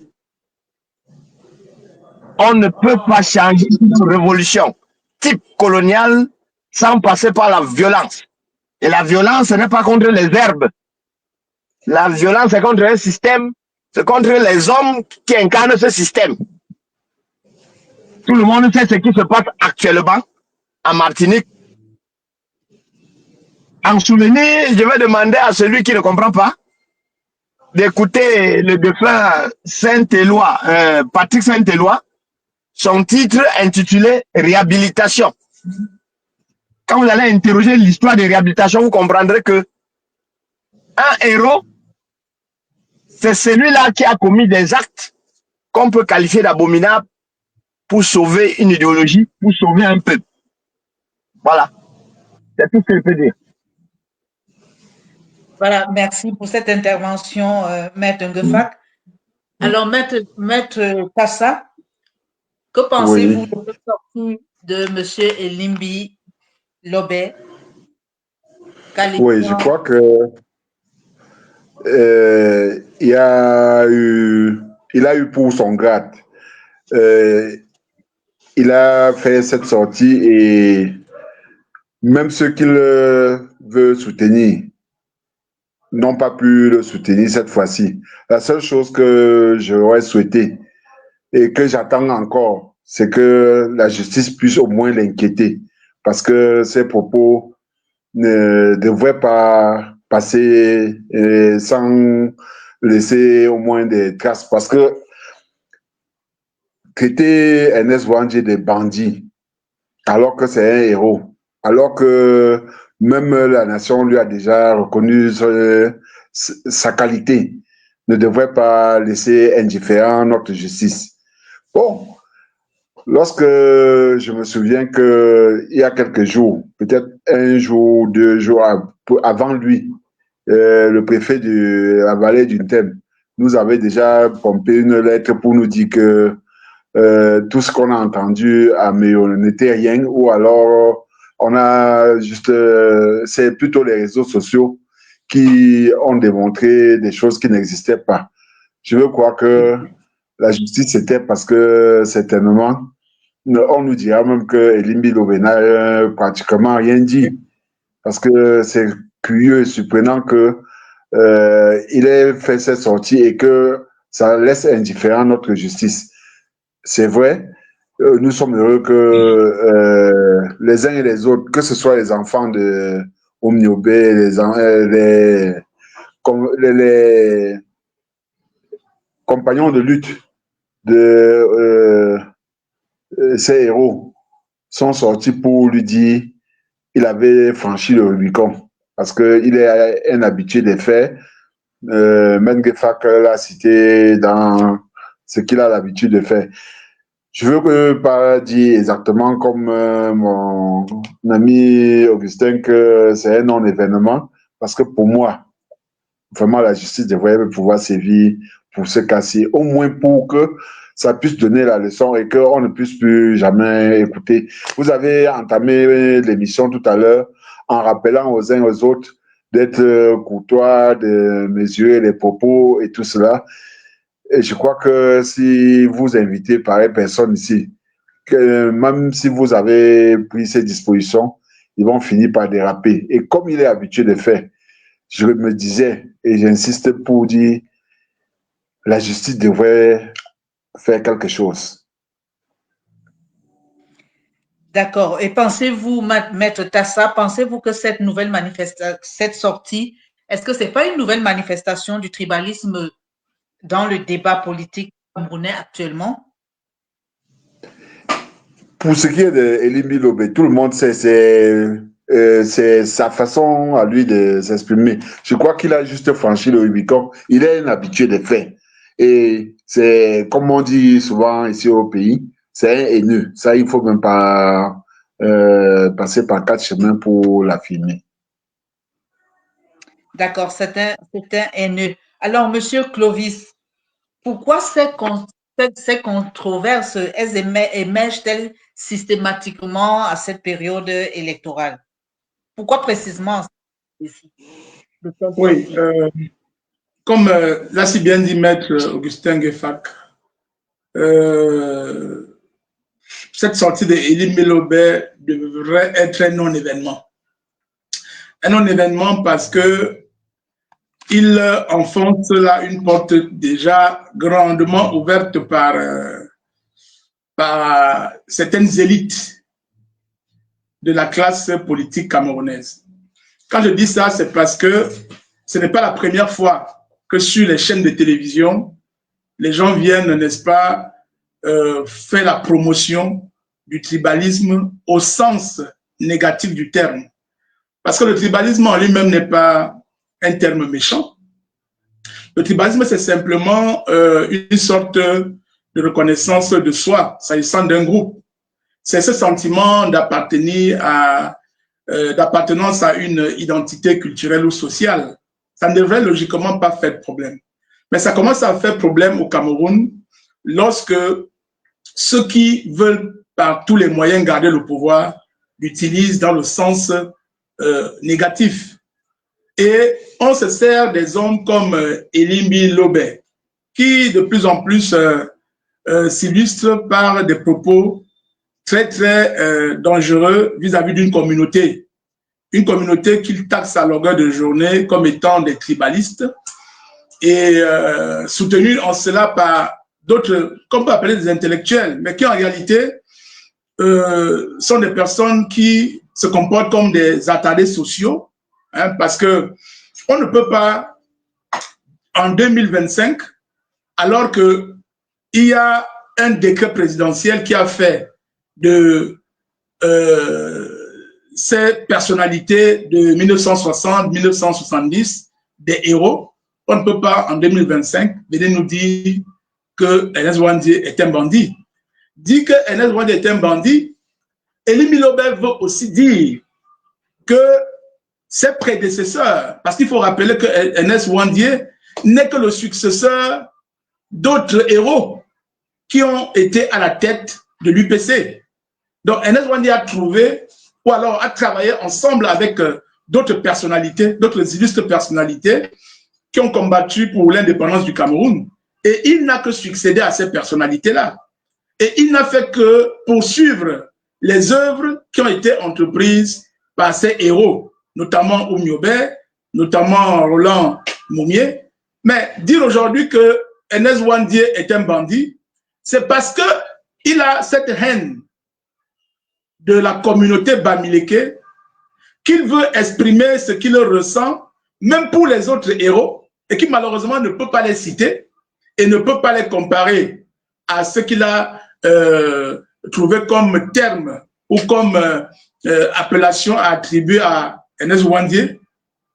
On ne peut pas changer une révolution type coloniale sans passer par la violence. Et la violence, ce n'est pas contre les herbes. La violence, c'est contre un système, c'est contre les hommes qui incarnent ce système. Tout le monde sait ce qui se passe actuellement en Martinique. En souvenir, je vais demander à celui qui ne comprend pas d'écouter le défunt Saint-Éloi, Patrick Saint-Éloi, son titre intitulé Réhabilitation. Quand vous allez interroger l'histoire de réhabilitation, vous comprendrez que un héros, c'est celui-là qui a commis des actes qu'on peut qualifier d'abominables pour sauver une idéologie, pour sauver un peuple. Voilà. C'est tout ce que je peux dire. Voilà, merci pour cette intervention, Maître Ngefak. Alors, Maître Kassa, que pensez-vous de cette sortie de M. Elimbi Lobé? Oui, je crois que il a eu pour son grade. Il a fait cette sortie et même ceux qui le veulent soutenir n'ont pas pu le soutenir cette fois-ci. La seule chose que j'aurais souhaité et que j'attends encore, c'est que la justice puisse au moins l'inquiéter parce que ses propos ne devraient pas passer sans laisser au moins des traces parce que traiter Ernest Ouandjé de bandit alors que c'est un héros, alors que même la nation lui a déjà reconnu sa qualité, ne devrait pas laisser indifférent notre justice. Bon, lorsque je me souviens qu'il y a quelques jours, peut-être un jour, 2 jours avant lui, le préfet de la vallée du Thème nous avait déjà pompé une lettre pour nous dire que tout ce qu'on a entendu n'était rien, ou alors on a juste, c'est plutôt les réseaux sociaux qui ont démontré des choses qui n'existaient pas. Je veux croire que la justice c'était parce que certainement, on nous dira même que Elimbi Lobé n'a pratiquement rien dit, parce que c'est curieux et surprenant que il ait fait cette sortie et que ça laisse indifférent notre justice. C'est vrai, nous sommes heureux que les uns et les autres, que ce soit les enfants de Omniobé, les compagnons de lutte de ces héros, sont sortis pour lui dire qu'il avait franchi le Rubicon. Parce qu'il est un habitué des faits. Mengefak l'a cité dans ce qu'il a l'habitude de faire. Je veux pas dire exactement comme mon ami Augustin que c'est un non-événement, parce que pour moi, vraiment la justice devrait pouvoir sévir pour ce cas-ci, au moins pour que ça puisse donner la leçon et qu'on ne puisse plus jamais écouter. Vous avez entamé l'émission tout à l'heure en rappelant aux uns et aux autres d'être courtois, de mesurer les propos et tout cela. Et je crois que si vous invitez pareille personne ici, que même si vous avez pris ces dispositions, ils vont finir par déraper. Et comme il est habitué de faire, je me disais, et j'insiste pour dire, la justice devrait faire quelque chose. D'accord. Et pensez-vous, Maître Tassa, pensez-vous que cette nouvelle manifestation, cette sortie, est-ce que c'est pas une nouvelle manifestation du tribalisme dans le débat politique camerounais actuellement? Pour ce qui est d'Elimbi Lobé, tout le monde sait, c'est sa façon à lui de s'exprimer. Je crois qu'il a juste franchi le Rubicon. Il est un habitué des faits. Et c'est, comme on dit souvent ici au pays, c'est un haineux. Ça, il ne faut même pas passer par 4 chemins pour l'affirmer. D'accord, c'est un haineux. Alors, Monsieur Clovis, pourquoi ces controverses, elles émergent-elles systématiquement à cette période électorale? Pourquoi précisément ici, de telle Oui, sorte? comme l'a si bien dit Maître Augustin Gueffac, cette sortie de Elie Melobet devrait être un non-événement. Un non-événement parce que il enfonce là une porte déjà grandement ouverte par certaines élites de la classe politique camerounaise. Quand je dis ça, c'est parce que ce n'est pas la première fois que sur les chaînes de télévision, les gens viennent, n'est-ce pas, faire la promotion du tribalisme au sens négatif du terme. Parce que le tribalisme en lui-même n'est pas un terme méchant. Le tribalisme, c'est simplement une sorte de reconnaissance de soi, s'agissant d'un groupe. C'est ce sentiment d'appartenance à une identité culturelle ou sociale. Ça ne devrait logiquement pas faire de problème. Mais ça commence à faire problème au Cameroun lorsque ceux qui veulent par tous les moyens garder le pouvoir l'utilisent dans le sens négatif. Et on se sert des hommes comme Elimbi Lobé, qui de plus en plus s'illustre par des propos très, très dangereux vis-à-vis d'une communauté. Une communauté qu'il taxe à longueur de journée comme étant des tribalistes et soutenu en cela par d'autres, qu'on peut appeler des intellectuels, mais qui en réalité sont des personnes qui se comportent comme des attardés sociaux, hein, parce que on ne peut pas, en 2025, alors qu'il y a un décret présidentiel qui a fait de ces personnalités de 1960-1970 des héros, on ne peut pas, en 2025, venir nous dire que Ernest Ouandié est un bandit. Dit que Ernest Ouandié est un bandit, Elie Milobert veut aussi dire que ses prédécesseurs, parce qu'il faut rappeler que Ernest Ouandié n'est que le successeur d'autres héros qui ont été à la tête de l'UPC. Donc Ernest Ouandié a trouvé, ou alors a travaillé ensemble avec d'autres personnalités, d'autres illustres personnalités qui ont combattu pour l'indépendance du Cameroun. Et il n'a que succédé à ces personnalités-là. Et il n'a fait que poursuivre les œuvres qui ont été entreprises par ces héros, notamment Oumniobé, notamment Roland Moumié. Mais dire aujourd'hui que Ernest Ouandié est un bandit, c'est parce qu'il a cette haine de la communauté bamileke qu'il veut exprimer ce qu'il ressent, même pour les autres héros, et qui malheureusement ne peut pas les citer et ne peut pas les comparer à ce qu'il a trouvé comme terme ou comme appellation à attribuer à Ernest Ouandié.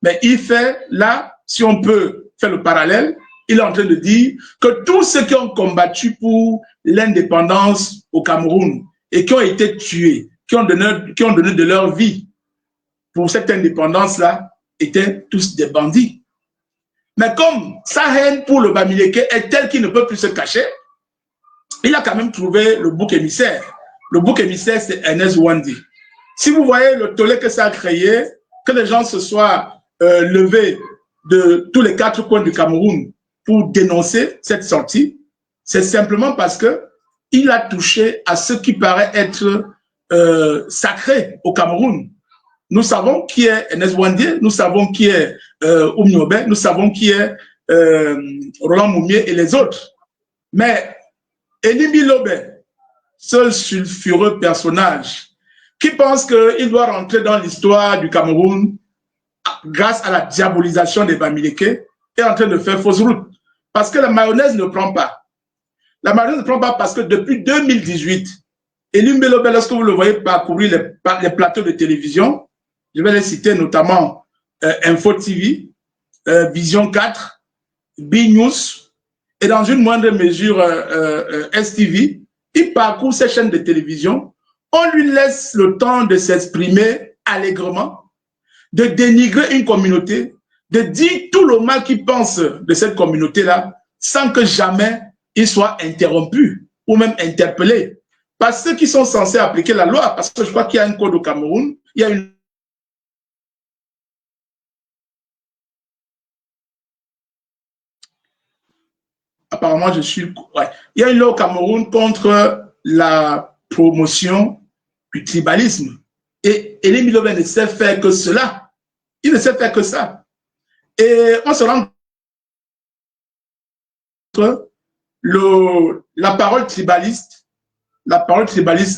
Mais il fait là, si on peut faire le parallèle, il est en train de dire que tous ceux qui ont combattu pour l'indépendance au Cameroun et qui ont été tués, qui ont donné de leur vie pour cette indépendance-là, étaient tous des bandits. Mais comme sa haine pour le Bamileke est telle qu'il ne peut plus se cacher, il a quand même trouvé le bouc émissaire. Le bouc émissaire, c'est Ernest Ouandié. Si vous voyez le tollé que ça a créé, que les gens se soient levés de tous les quatre coins du Cameroun pour dénoncer cette sortie, c'est simplement parce qu'il a touché à ce qui paraît être sacré au Cameroun. Nous savons qui est Ernest Ouandié, nous savons qui est Oumniobé, nous savons qui est Roland Moumié et les autres. Mais Elie Lobé, seul sulfureux personnage qui pense qu'il doit rentrer dans l'histoire du Cameroun grâce à la diabolisation des Bamileke, est en train de faire fausse route. Parce que la mayonnaise ne prend pas. La mayonnaise ne prend pas parce que depuis 2018, Elie Lobé, lorsque vous le voyez parcourir les plateaux de télévision, je vais les citer notamment Info TV, Vision 4, B-News, et dans une moindre mesure STV, il parcourt ces chaînes de télévision, on lui laisse le temps de s'exprimer allègrement, de dénigrer une communauté, de dire tout le mal qu'ils pensent de cette communauté-là, sans que jamais ils soient interrompus ou même interpellés par ceux qui sont censés appliquer la loi, parce que je crois qu'il y a un code au Cameroun, il y a une... Apparemment, je suis... Ouais. Il y a une loi au Cameroun contre la promotion du tribalisme. Et Elie Milobé ne sait faire que cela. Il ne sait faire que ça. Et on se rend compte que la parole tribaliste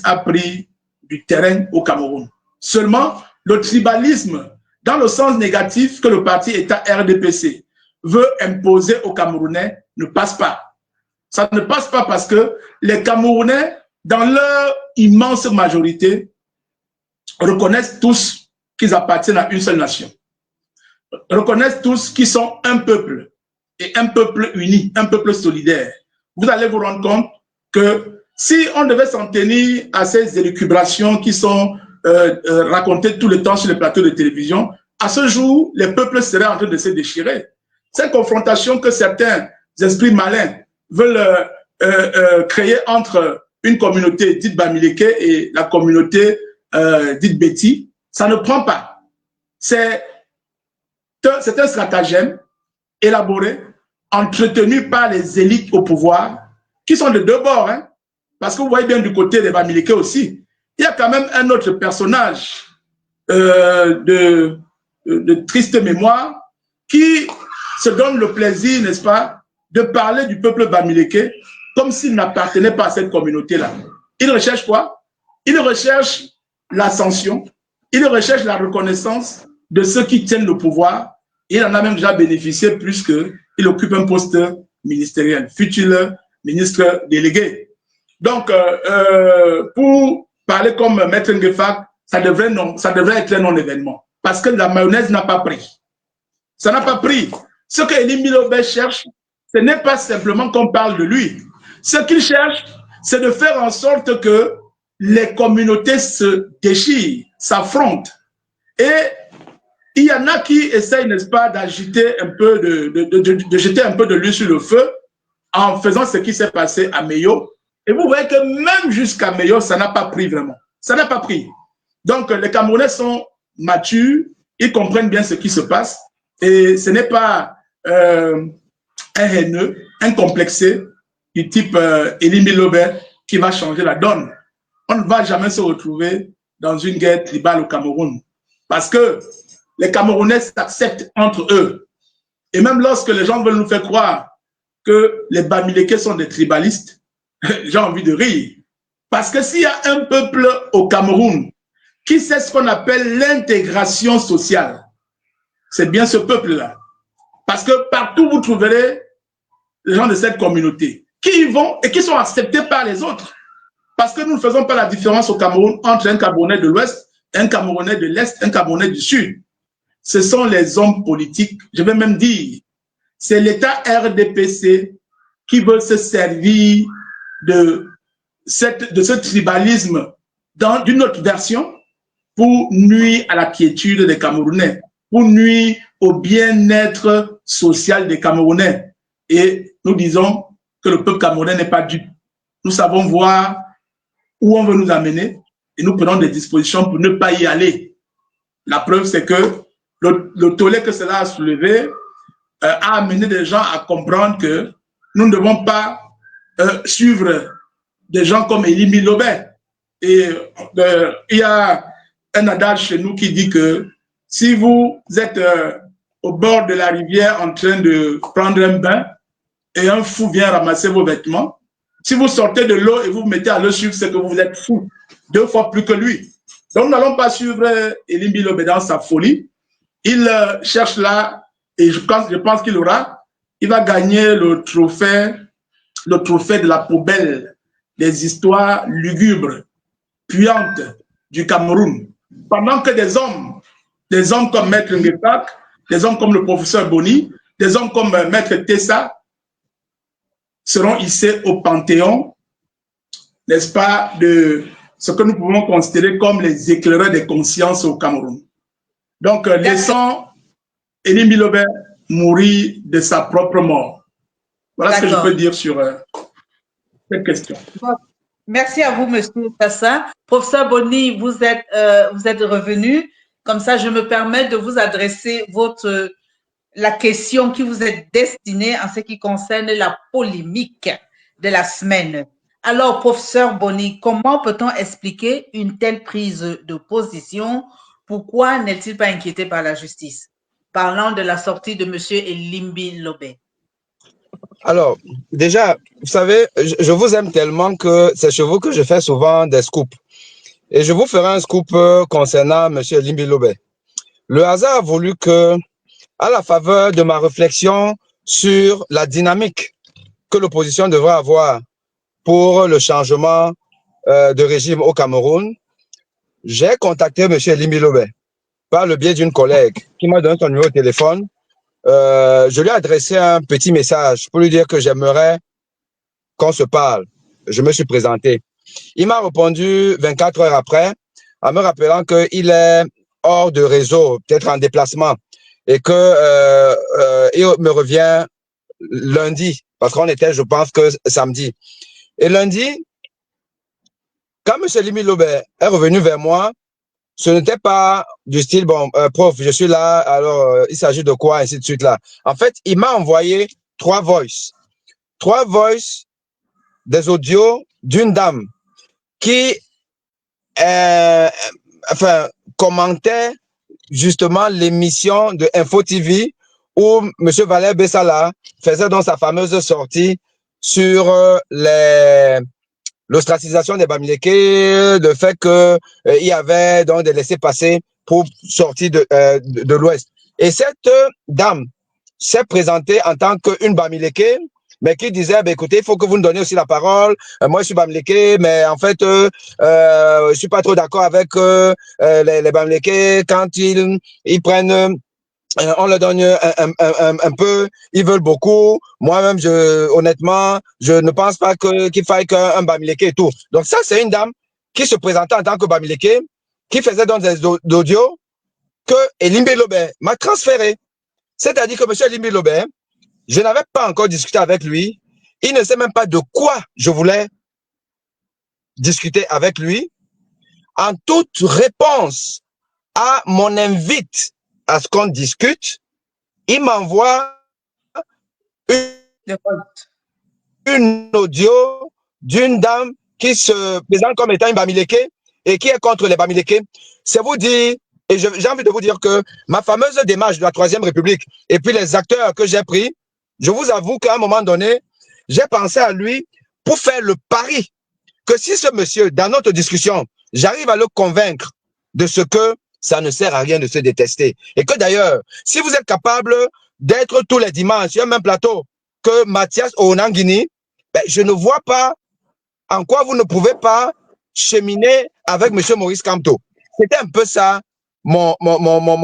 a pris du terrain au Cameroun. Seulement, le tribalisme, dans le sens négatif que le parti État RDPC veut imposer aux Camerounais, ne passe pas. Ça ne passe pas parce que les Camerounais, dans leur immense majorité, reconnaissent tous qu'ils appartiennent à une seule nation. Reconnaissent tous qu'ils sont un peuple, et un peuple uni, un peuple solidaire. Vous allez vous rendre compte que si on devait s'en tenir à ces élucubrations qui sont racontées tout le temps sur les plateaux de télévision, à ce jour, les peuples seraient en train de se déchirer. Cette confrontation que certains esprits malins veulent créer entre une communauté dite Bamileke et la communauté dite Betty, ça ne prend pas. C'est un stratagème élaboré, entretenu par les élites au pouvoir, qui sont de deux bords, hein, parce que vous voyez bien du côté des Bamileke aussi, il y a quand même un autre personnage de triste mémoire qui se donne le plaisir, n'est-ce pas, de parler du peuple Bamileke comme s'il n'appartenait pas à cette communauté-là. Il recherche quoi? Il recherche l'ascension, il recherche la reconnaissance de ceux qui tiennent le pouvoir. Il en a même déjà bénéficié puisqu'il occupe un poste ministériel, futur ministre délégué. Donc, pour parler comme Maître Ngefak, ça devrait être un non-événement. Parce que la mayonnaise n'a pas pris. Ça n'a pas pris. Ce que Elie Milobé cherche, ce n'est pas simplement qu'on parle de lui. Ce qu'il cherche, c'est de faire en sorte que les communautés se déchirent, s'affrontent. Et il y en a qui essayent, n'est-ce pas, d'agiter un peu, de jeter un peu de l'huile sur le feu en faisant ce qui s'est passé à Meyo. Et vous voyez que même jusqu'à Meyo, ça n'a pas pris vraiment. Ça n'a pas pris. Donc, les Camerounais sont matures, ils comprennent bien ce qui se passe. Et ce n'est pas un haineux, un complexé du type Elie Milobé qui va changer la donne. On ne va jamais se retrouver dans une guerre tribale au Cameroun. Parce que les Camerounais s'acceptent entre eux. Et même lorsque les gens veulent nous faire croire que les Bamileke sont des tribalistes, j'ai envie de rire. Parce que s'il y a un peuple au Cameroun qui sait ce qu'on appelle l'intégration sociale, c'est bien ce peuple-là. Parce que partout vous trouverez les gens de cette communauté qui y vont et qui sont acceptés par les autres. Parce que nous ne faisons pas la différence au Cameroun entre un Camerounais de l'Ouest, un Camerounais de l'Est, un Camerounais du Sud. Ce sont les hommes politiques, je vais même dire, c'est l'État RDPC qui veut se servir de ce tribalisme d'une autre version pour nuire à la quiétude des Camerounais, pour nuire au bien-être social des Camerounais. Et nous disons que le peuple camerounais n'est pas dupe. Nous savons voir où on veut nous amener et nous prenons des dispositions pour ne pas y aller. La preuve, c'est que le tollé que cela a soulevé a amené des gens à comprendre que nous ne devons pas suivre des gens comme Elie Milobé. Et il y a un adage chez nous qui dit que si vous êtes au bord de la rivière en train de prendre un bain et un fou vient ramasser vos vêtements, si vous sortez de l'eau et vous vous mettez à le suivre, c'est que vous êtes fou, 2 fois plus que lui. Donc nous n'allons pas suivre Elie Milobé dans sa folie. Il cherche là, et je pense qu'il aura, il va gagner le trophée de la poubelle des histoires lugubres, puantes du Cameroun. Pendant que des hommes comme Maître Ngefak, des hommes comme le professeur Boni, des hommes comme Maître Tessa seront hissés au panthéon, n'est-ce pas, de ce que nous pouvons considérer comme les éclaireurs des consciences au Cameroun. Donc, laissons Elie Mbilobé mourir de sa propre mort. Voilà ce que je peux dire sur cette question. Bon, merci à vous, Monsieur Tassa. Professeur Boni, vous êtes revenu. Comme ça, je me permets de vous adresser la question qui vous est destinée en ce qui concerne la polémique de la semaine. Alors, professeur Boni, comment peut-on expliquer une telle prise de position? Pourquoi n'est-il pas inquiété par la justice? Parlant de la sortie de M. Elie Mbilobé. Alors, déjà, vous savez, je vous aime tellement que c'est chez vous que je fais souvent des scoops. Et je vous ferai un scoop concernant M. Elie Mbilobé. Le hasard a voulu que, à la faveur de ma réflexion sur la dynamique que l'opposition devrait avoir pour le changement de régime au Cameroun, j'ai contacté M. Elie Mbilobé par le biais d'une collègue qui m'a donné son numéro de téléphone. Je lui ai adressé un petit message pour lui dire que j'aimerais qu'on se parle. Je me suis présenté. Il m'a répondu 24 heures après en me rappelant qu'il est hors de réseau, peut-être en déplacement, et que il me revient lundi, parce qu'on était, je pense, que samedi. Et lundi, quand M. Elie Mbilobé est revenu vers moi, ce n'était pas du style, bon, prof, je suis là, alors il s'agit de quoi, ainsi de suite là. En fait, il m'a envoyé trois voices des audios d'une dame qui, commentait justement l'émission de Info TV où M. Valère Bessala faisait donc sa fameuse sortie sur l'ostracisation des Bamileke, le fait que il y avait donc des laissés-passer pour sortir de l'Ouest. Et cette dame s'est présentée en tant qu'une Bamileke, mais qui disait, bah, écoutez, il faut que vous nous donniez aussi la parole. Moi, je suis Bamileke, mais en fait, je suis pas trop d'accord avec les Bamileke quand ils prennent on leur donne un peu, ils veulent beaucoup. Moi-même, honnêtement, je ne pense pas qu'il faille qu'un Bamileke et tout. Donc ça, c'est une dame qui se présentait en tant que Bamileke, qui faisait dans des audios que Elie Mbilobé m'a transféré. C'est-à-dire que M. Elie Mbilobé, je n'avais pas encore discuté avec lui. Il ne sait même pas de quoi je voulais discuter avec lui. En toute réponse à mon invite à ce qu'on discute, il m'envoie une audio d'une dame qui se présente comme étant une Bamileke et qui est contre les Bamileke. C'est vous dire, et j'ai envie de vous dire que ma fameuse démarche de la Troisième République et puis les acteurs que j'ai pris, je vous avoue qu'à un moment donné, j'ai pensé à lui pour faire le pari que si ce monsieur, dans notre discussion, j'arrive à le convaincre de ce que ça ne sert à rien de se détester. Et que d'ailleurs, si vous êtes capable d'être tous les dimanches sur un même plateau que Mathias Onangini, ben, je ne vois pas en quoi vous ne pouvez pas cheminer avec M. Maurice Kamto. C'était un peu ça mon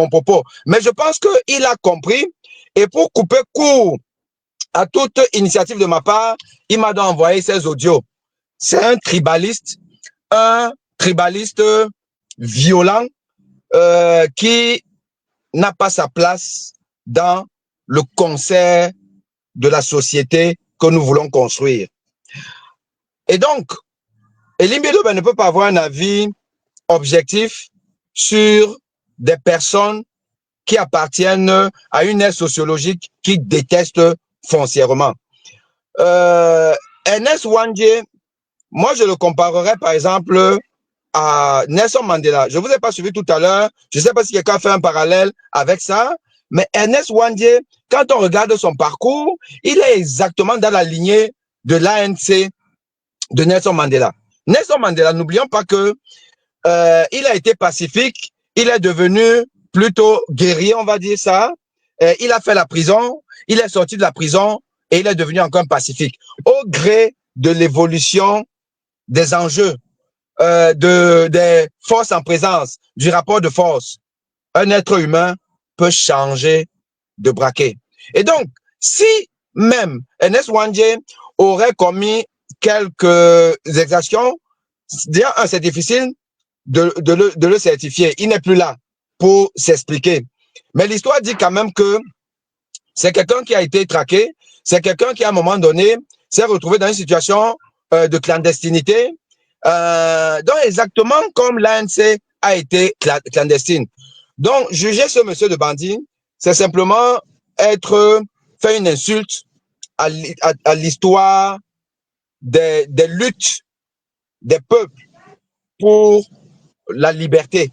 propos. Mais je pense qu'il a compris et pour couper court à toute initiative de ma part, il m'a donc envoyé ses audios. C'est un tribaliste violent qui n'a pas sa place dans le concert de la société que nous voulons construire. Et donc, Elie Mbilobé ne peut pas avoir un avis objectif sur des personnes qui appartiennent à une aire sociologique qui déteste foncièrement. Ernest Ouandjé, moi je le comparerais par exemple à Nelson Mandela. Je ne vous ai pas suivi tout à l'heure, je ne sais pas si quelqu'un a fait un parallèle avec ça, mais Ernest Ouandjé, quand on regarde son parcours, il est exactement dans la lignée de l'ANC de Nelson Mandela. Nelson Mandela, n'oublions pas que il a été pacifique, il est devenu plutôt guerrier, on va dire ça. Il a fait la prison, il est sorti de la prison et il est devenu encore pacifique. Au gré de l'évolution des enjeux, des forces en présence, du rapport de force, un être humain peut changer de braquet. Et donc, si même Ernest Ouandjé aurait commis quelques exactions, déjà, c'est difficile de le certifier. Il n'est plus là pour s'expliquer. Mais l'histoire dit quand même que c'est quelqu'un qui a été traqué, c'est quelqu'un qui, à un moment donné, s'est retrouvé dans une situation de clandestinité, donc exactement comme l'ANC a été clandestine. Donc, juger ce monsieur de bandit, c'est simplement faire une insulte à l'histoire des luttes des peuples pour la liberté.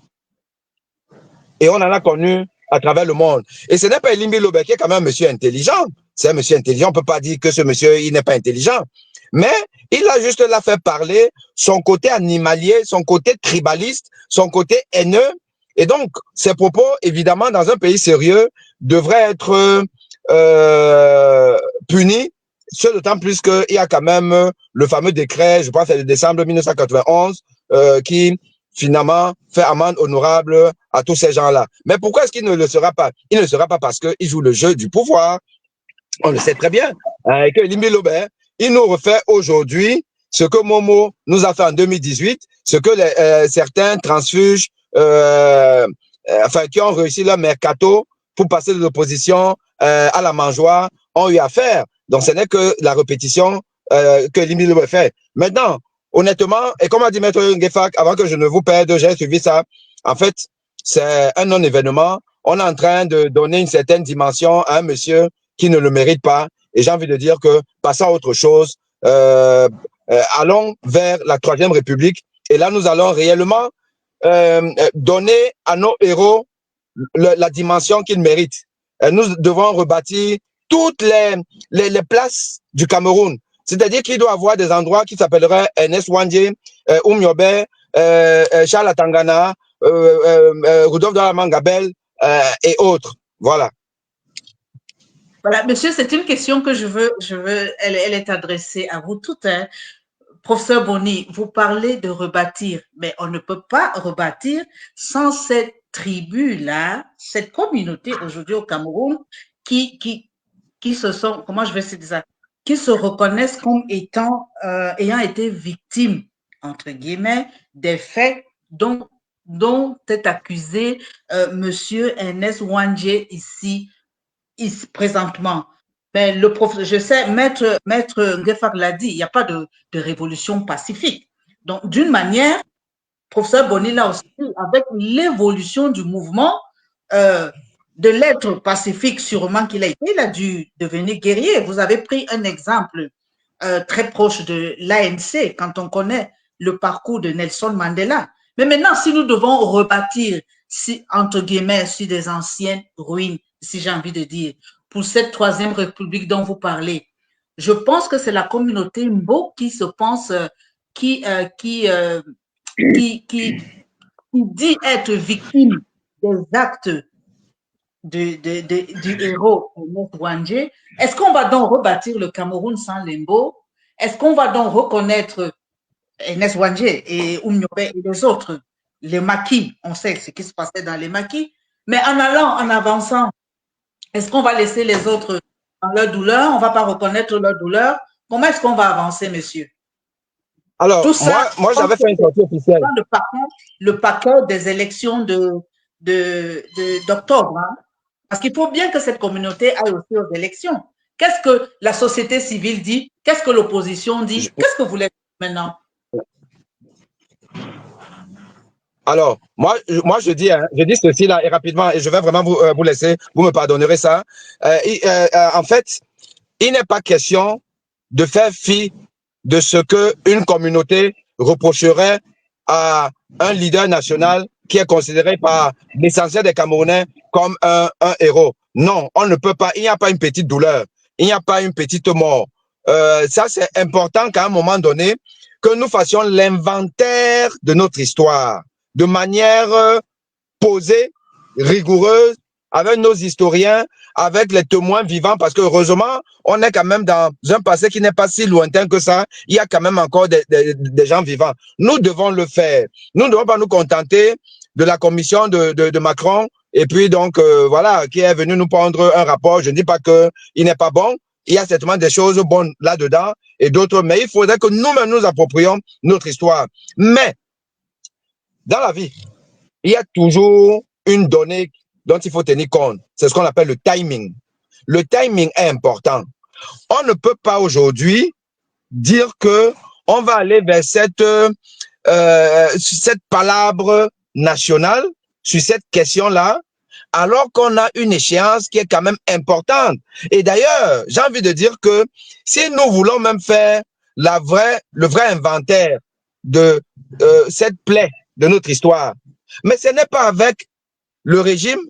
Et on en a connu à travers le monde. Et ce n'est pas Elimbi Lobé qui est quand même un monsieur intelligent. C'est un monsieur intelligent. On ne peut pas dire que ce monsieur, il n'est pas intelligent. Mais il a juste là fait parler son côté animalier, son côté tribaliste, son côté haineux. Et donc, ces propos, évidemment, dans un pays sérieux, devraient être punis. Ce d'autant plus qu'il y a quand même le fameux décret, je pense c'est de décembre 1991, qui finalement fait amende honorable à tous ces gens-là. Mais pourquoi est-ce qu'il ne le sera pas? Il ne le sera pas parce qu'il joue le jeu du pouvoir. On le sait très bien. Et que Elimbi Lobé, il nous refait aujourd'hui ce que Momo nous a fait en 2018, ce que certains transfuges qui ont réussi leur mercato pour passer de l'opposition à la mangeoire ont eu à faire. Donc, ce n'est que la répétition que Elimbi Lobé fait. Maintenant, honnêtement, et comme a dit Maître Ngefak, avant que je ne vous perde, j'ai suivi ça. En fait, c'est un non-événement. On est en train de donner une certaine dimension à un monsieur qui ne le mérite pas. Et j'ai envie de dire que, passons à autre chose, allons vers la Troisième République. Et là, nous allons réellement donner à nos héros la dimension qu'ils méritent. Nous devons rebâtir toutes les places du Cameroun. C'est-à-dire qu'il doit y avoir des endroits qui s'appelleraient Ernest Wandje, Oumyobé, Charles Atangana, Rudolf Dalamangabel et autres. Voilà. Voilà, monsieur, c'est une question que elle est adressée à vous toutes. Hein. Professeur Boni, vous parlez de rebâtir, mais on ne peut pas rebâtir sans cette tribu-là, cette communauté aujourd'hui au Cameroun qui se sont, comment je vais dire ça, qui se reconnaissent comme ayant été victimes, entre guillemets, des faits dont est accusé monsieur Ernest Wandje ici présentement. Mais le prof, je sais, Maître Ngefak l'a dit, il n'y a pas de révolution pacifique. Donc, d'une manière, professeur Boni là aussi, avec l'évolution du mouvement, de l'être pacifique sûrement qu'il a été, il a dû devenir guerrier. Vous avez pris un exemple très proche de l'ANC quand on connaît le parcours de Nelson Mandela. Mais maintenant, si nous devons rebâtir, entre guillemets, sur des anciennes ruines, si j'ai envie de dire, pour cette troisième république dont vous parlez, je pense que c'est la communauté Mbo qui se pense, qui dit être victime des actes du héros Wandje. Est-ce qu'on va donc rebâtir le Cameroun sans Limbo? Est-ce qu'on va donc reconnaître Ernest Wandje et Oumyobé et les autres, les maquis? On sait ce qui se passait dans les maquis. Mais en allant, en avançant, est-ce qu'on va laisser les autres dans leur douleur? On ne va pas reconnaître leur douleur. Comment est-ce qu'on va avancer, monsieur? Alors, tout ça, moi j'avais fait une sortie officielle. Le paquet des élections d'octobre. Hein? Parce qu'il faut bien que cette communauté aille aussi aux élections. Qu'est-ce que la société civile dit? Qu'est-ce que l'opposition dit? Qu'est-ce que vous voulez maintenant? Alors, moi je dis ceci là et rapidement, et je vais vraiment vous laisser, vous me pardonnerez ça. En fait, il n'est pas question de faire fi de ce qu'une communauté reprocherait à un leader national qui est considéré par l'essentiel des Camerounais comme un héros. Non, on ne peut pas, il n'y a pas une petite douleur, il n'y a pas une petite mort. Ça, c'est important qu'à un moment donné, que nous fassions l'inventaire de notre histoire de manière posée, rigoureuse, avec nos historiens, avec les témoins vivants, parce que heureusement, on est quand même dans un passé qui n'est pas si lointain que ça. Il y a quand même encore des gens vivants. Nous devons le faire. Nous ne devons pas nous contenter de la commission de Macron, et puis donc, voilà, qui est venu nous prendre un rapport. Je ne dis pas qu'il n'est pas bon. Il y a certainement des choses bonnes là-dedans et d'autres, mais il faudrait que nous-mêmes nous approprions notre histoire. Mais, dans la vie, il y a toujours une donnée dont il faut tenir compte. C'est ce qu'on appelle le timing. Le timing est important. On ne peut pas aujourd'hui dire que on va aller vers cette palabre nationale sur cette question-là, alors qu'on a une échéance qui est quand même importante. Et d'ailleurs, j'ai envie de dire que si nous voulons même faire le vrai inventaire de cette plaie de notre histoire, mais ce n'est pas avec le régime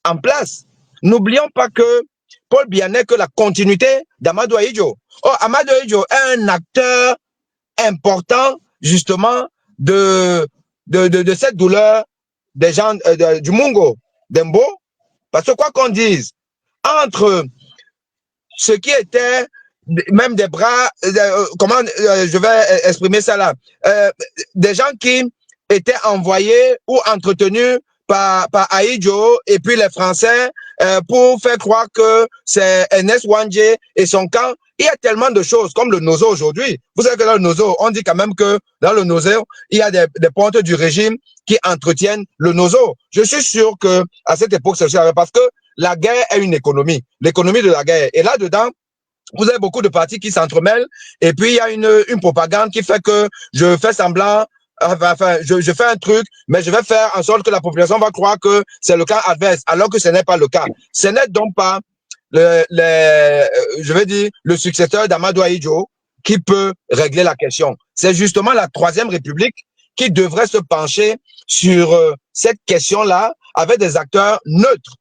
en place. N'oublions pas que Paul Biya n'est que la continuité d'Amadou Ahidjo. Or, Amadou Ahidjo est un acteur important, justement, de cette douleur des gens du Mungo, d'Embo. Parce que quoi qu'on dise, entre ce qui était même des bras, comment je vais exprimer ça là, des gens qui étaient envoyés ou entretenus par Ahidjo et puis les Français pour faire croire que c'est Ernest Wandje et son camp. Il y a tellement de choses, comme le Nozo aujourd'hui. Vous savez que dans le Nozo, on dit quand même que dans le Nozo, il y a des pontes du régime qui entretiennent le Nozo. Je suis sûr que à cette époque, c'est parce que la guerre est une économie, l'économie de la guerre. Et là-dedans, vous avez beaucoup de partis qui s'entremêlent et puis il y a une propagande qui fait que je fais semblant, enfin, je fais un truc, mais je vais faire en sorte que la population va croire que c'est le cas adverse, alors que ce n'est pas le cas. Ce n'est donc pas je vais dire, le successeur d'Amadou Ahidjo qui peut régler la question. C'est justement la Troisième République qui devrait se pencher sur cette question-là avec des acteurs neutres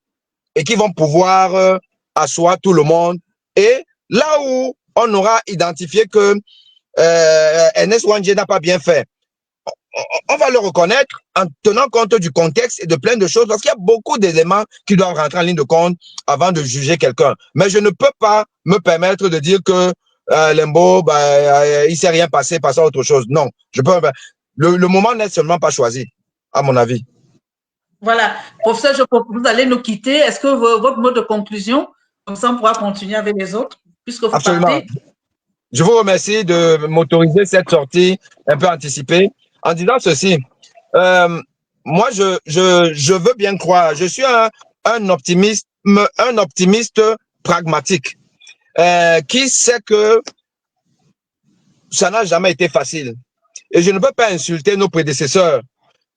et qui vont pouvoir asseoir tout le monde. Et là où on aura identifié que Ernest Wandje n'a pas bien fait, on va le reconnaître en tenant compte du contexte et de plein de choses, parce qu'il y a beaucoup d'éléments qui doivent rentrer en ligne de compte avant de juger quelqu'un. Mais je ne peux pas me permettre de dire que Lembo, il s'est rien passé, passer à autre chose. Non, je peux. Le moment n'est seulement pas choisi, à mon avis. Voilà. Professeur, je propose, vous allez nous quitter. Est-ce que votre mot de conclusion, comme ça on pourra continuer avec les autres, puisque vous Absolument. partez. Je vous remercie de m'autoriser cette sortie un peu anticipée en disant ceci. Moi, je veux bien croire. Je suis un optimiste pragmatique qui sait que ça n'a jamais été facile. Et je ne peux pas insulter nos prédécesseurs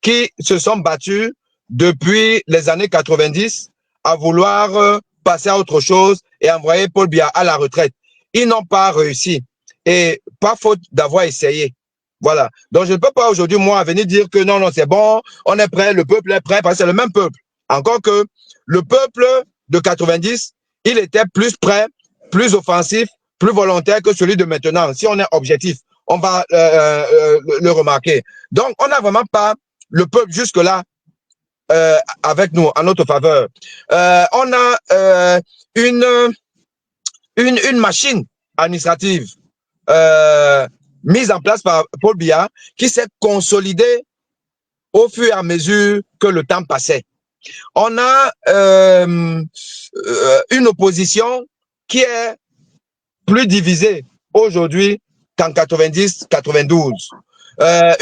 qui se sont battus depuis les années 90 à vouloir passer à autre chose et envoyer Paul Biya à la retraite. Ils n'ont pas réussi. Et pas faute d'avoir essayé. Voilà. Donc, je ne peux pas aujourd'hui, moi, venir dire que non, c'est bon, on est prêt, le peuple est prêt, parce que c'est le même peuple. Encore que le peuple de 90, il était plus prêt, plus offensif, plus volontaire que celui de maintenant. Si on est objectif, on va le remarquer. Donc, on n'a vraiment pas le peuple jusque-là avec nous, en notre faveur. On a une machine administrative mise en place par Paul Biya qui s'est consolidée au fur et à mesure que le temps passait. On a une opposition qui est plus divisée aujourd'hui qu'en 90-92.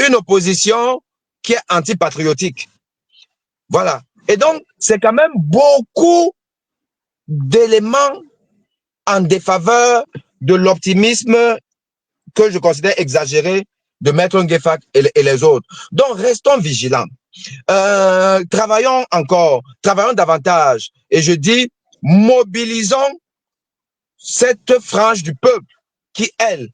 Une opposition qui est antipatriotique. Voilà. Et donc, c'est quand même beaucoup d'éléments en défaveur de l'optimisme que je considère exagéré de Maître Nguefak et les autres. Donc, restons vigilants. Travaillons davantage. Et je dis, mobilisons cette frange du peuple qui, elle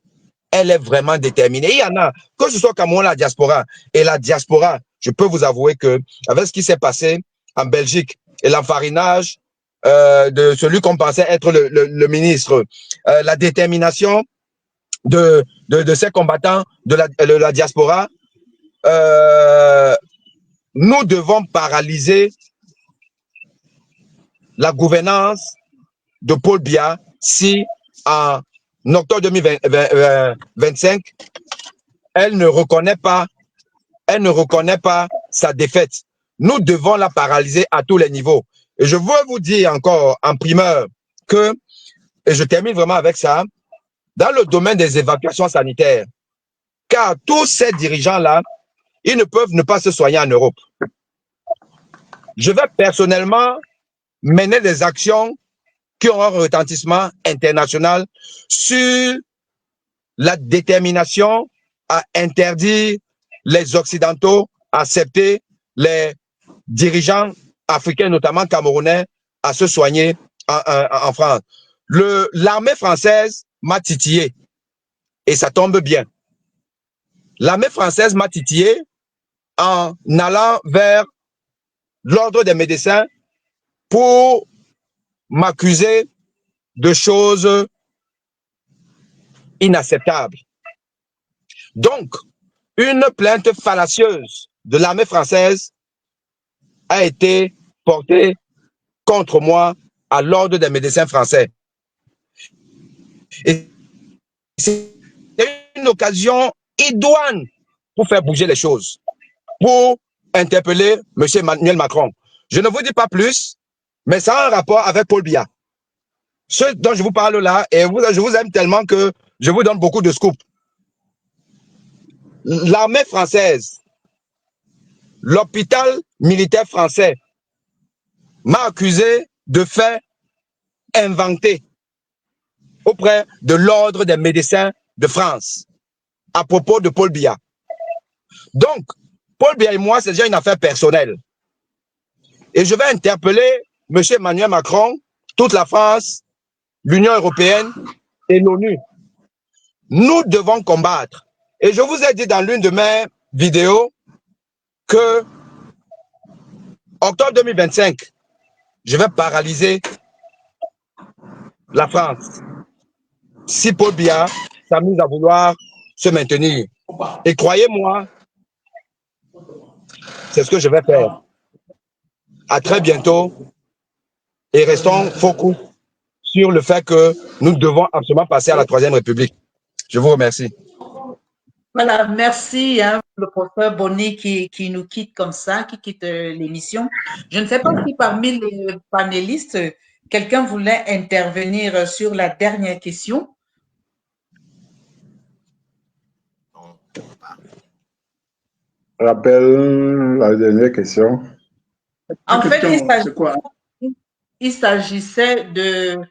est vraiment déterminée. Il y en a, que ce soit Cameroun, la diaspora. Et la diaspora, je peux vous avouer que, avec ce qui s'est passé en Belgique et l'enfarinage de celui qu'on pensait être le ministre, la détermination de ces combattants de la diaspora, nous devons paralyser la gouvernance de Paul Biya si en octobre 2025, elle ne reconnaît pas sa défaite. Nous devons la paralyser à tous les niveaux. Et je veux vous dire encore en primeur que, et je termine vraiment avec ça, dans le domaine des évacuations sanitaires, car tous ces dirigeants-là, ils ne peuvent ne pas se soigner en Europe. je vais personnellement mener des actions qui auront un retentissement international sur la détermination à interdire les Occidentaux à accepter les dirigeants africains, notamment camerounais, à se soigner en France. L'armée française m'a titillé et ça tombe bien. L'armée française m'a titillé en allant vers l'ordre des médecins pour m'accuser de choses inacceptables. Donc, une plainte fallacieuse de l'armée française a été portée contre moi à l'ordre des médecins français. Et c'est une occasion idoine pour faire bouger les choses, pour interpeller M. Emmanuel Macron. Je ne vous dis pas plus, mais ça a un rapport avec Paul Biya. Ce dont je vous parle là, et je vous aime tellement que je vous donne beaucoup de scoops. L'armée française, l'hôpital militaire français m'a accusé de faits inventés auprès de l'ordre des médecins de France à propos de Paul Biya. Donc, Paul Biya et moi, c'est déjà une affaire personnelle. Et je vais interpeller M. Emmanuel Macron, toute la France, l'Union européenne et l'ONU. Nous devons combattre. Et je vous ai dit dans l'une de mes vidéos que octobre 2025, je vais paralyser la France si Paul Biya s'amuse à vouloir se maintenir. Et croyez-moi, c'est ce que je vais faire. À très bientôt et restons focus sur le fait que nous devons absolument passer à la Troisième République. Je vous remercie. Voilà, merci le professeur Bonny qui nous quitte comme ça, qui quitte l'émission. Je ne sais pas si parmi les panélistes, quelqu'un voulait intervenir sur la dernière question. Rappelle la dernière question. En fait, il s'agissait de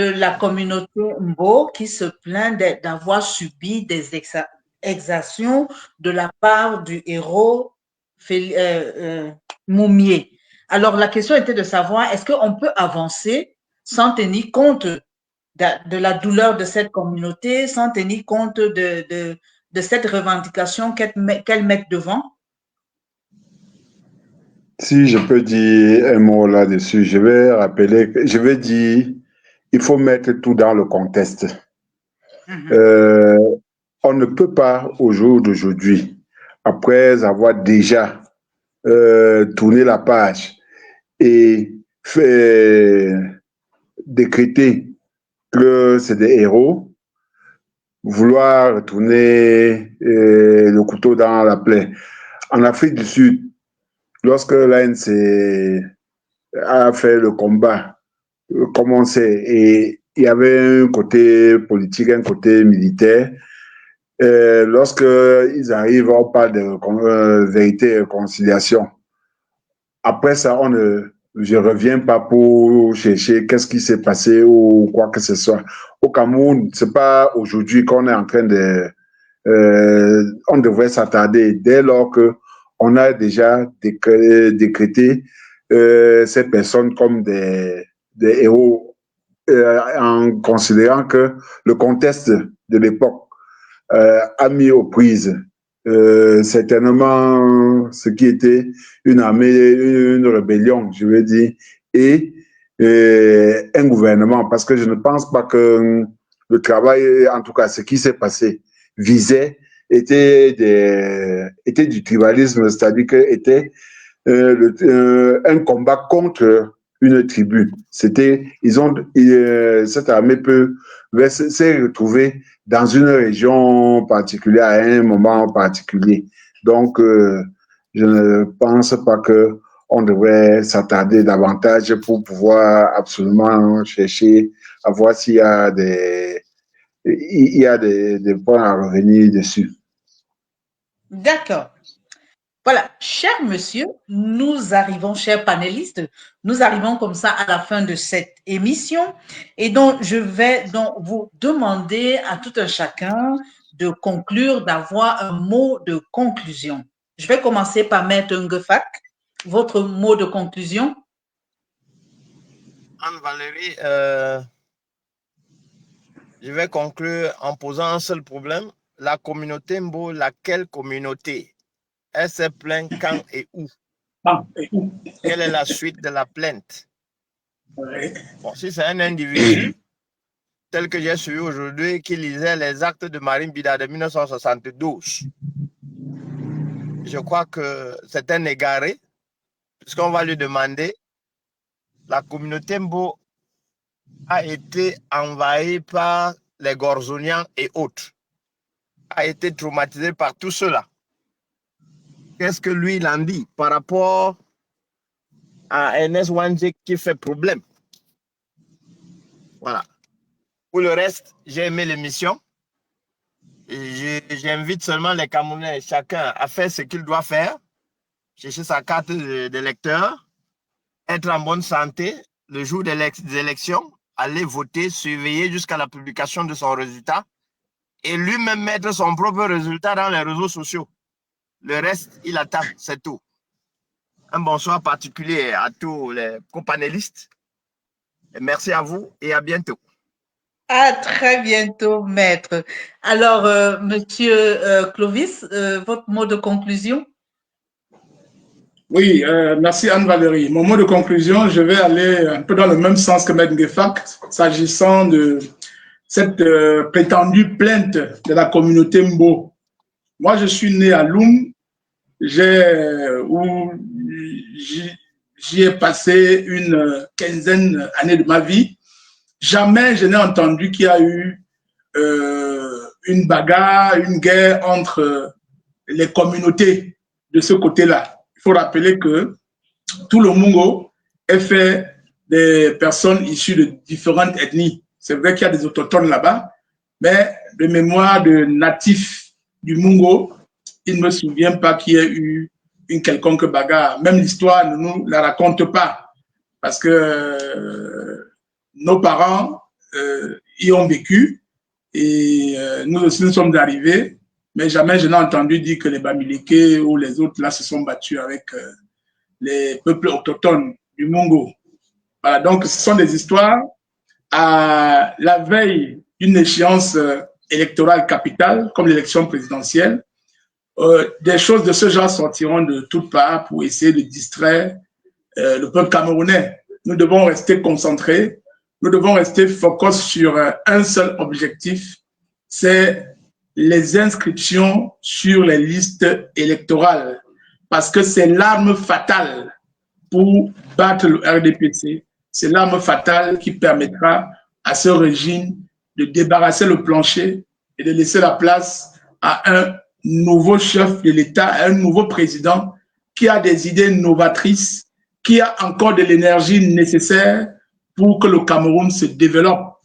la communauté Mbo qui se plaint d'avoir subi des exactions de la part du héros Moumié. Alors, la question était de savoir, est-ce qu'on peut avancer sans tenir compte de la douleur de cette communauté, sans tenir compte de cette revendication qu'elle met devant? Si je peux dire un mot là-dessus, je vais dire, il faut mettre tout dans le contexte. On ne peut pas, au jour d'aujourd'hui, après avoir déjà tourné la page et décréter que c'est des héros, vouloir tourner le couteau dans la plaie. En Afrique du Sud, lorsque l'ANC a fait le combat, commencé, et il y avait un côté politique, un côté militaire, lorsque ils arrivent, on parle de vérité et réconciliation. Après ça, je reviens pas pour chercher qu'est-ce qui s'est passé ou quoi que ce soit. Au Cameroun, c'est pas aujourd'hui qu'on est en train de, on devrait s'attarder dès lors que on a déjà décrété ces personnes comme des héros en considérant que le contexte de l'époque a mis aux prises certainement ce qui était une armée, une rébellion, je veux dire, et un gouvernement, parce que je ne pense pas que le travail, en tout cas ce qui s'est passé, était du tribalisme, c'est-à-dire que était un combat contre une tribu. Cette armée s'est retrouvée dans une région particulière à un moment particulier. Donc, je ne pense pas que on devrait s'attarder davantage pour pouvoir absolument chercher à voir s'il y a des points à revenir dessus. D'accord. Voilà, cher monsieur, nous arrivons, chers panélistes, nous arrivons comme ça à la fin de cette émission. Et donc, je vais donc vous demander à tout un chacun de conclure, d'avoir un mot de conclusion. Je vais commencer par Maître Ngefak. Votre mot de conclusion? Anne-Valérie, je vais conclure en posant un seul problème. La communauté Mbo, laquelle communauté? Elle s'est plainte quand et où? Quelle est la suite de la plainte? Bon, si c'est un individu tel que j'ai suivi aujourd'hui qui lisait les actes de Marine Bida de 1972, je crois que c'est un égaré, puisqu'on va lui demander, la communauté Mbo a été envahie par les Gorzonians et autres, a été traumatisée par tout cela. Qu'est-ce que lui, il en dit par rapport à Ernest Wandje qui fait problème? Voilà. Pour le reste, j'ai aimé l'émission. J'invite seulement les Camerounais, chacun, à faire ce qu'il doit faire, chercher sa carte d'électeur, être en bonne santé le jour des élections, aller voter, surveiller jusqu'à la publication de son résultat et lui-même mettre son propre résultat dans les réseaux sociaux. Le reste, il attend, c'est tout. Un bonsoir particulier à tous les copanélistes. Et merci à vous et à bientôt. À très bientôt, maître. Alors, monsieur Clovis, votre mot de conclusion? Oui, merci Anne-Valérie. Mon mot de conclusion, je vais aller un peu dans le même sens que Maître Ngefak, s'agissant de cette prétendue plainte de la communauté Mbo. Moi, je suis né à Loum, j'y ai passé une quinzaine d'années de ma vie. Jamais je n'ai entendu qu'il y a eu une bagarre, une guerre entre les communautés de ce côté-là. Il faut rappeler que tout le Mungo est fait des personnes issues de différentes ethnies. C'est vrai qu'il y a des autochtones là-bas, mais de mémoire de natifs du Mungo, il ne me souvient pas qu'il y ait eu une quelconque bagarre. Même l'histoire ne nous la raconte pas, parce que nos parents y ont vécu et nous aussi nous sommes arrivés, mais jamais je n'ai entendu dire que les Bamileke ou les autres là se sont battus avec les peuples autochtones du Mungo. Voilà, donc ce sont des histoires à la veille d'une échéance électorale capitale, comme l'élection présidentielle. Des choses de ce genre sortiront de toutes parts pour essayer de distraire le peuple camerounais. Nous devons rester concentrés, nous devons rester focus sur un seul objectif, c'est les inscriptions sur les listes électorales, parce que c'est l'arme fatale pour battre le RDPC, c'est l'arme fatale qui permettra à ce régime de débarrasser le plancher et de laisser la place à un nouveau chef de l'État, à un nouveau président qui a des idées novatrices, qui a encore de l'énergie nécessaire pour que le Cameroun se développe.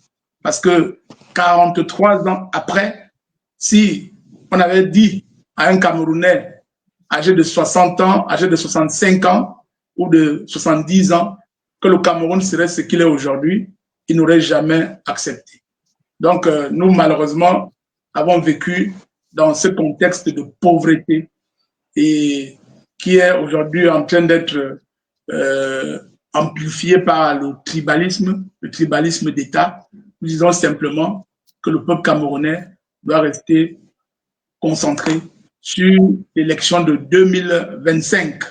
Parce que 43 ans après, si on avait dit à un Camerounais âgé de 60 ans, âgé de 65 ans ou de 70 ans, que le Cameroun serait ce qu'il est aujourd'hui, il n'aurait jamais accepté. Donc, nous, malheureusement, avons vécu dans ce contexte de pauvreté et qui est aujourd'hui en train d'être amplifié par le tribalisme d'État. Nous disons simplement que le peuple camerounais doit rester concentré sur l'élection de 2025.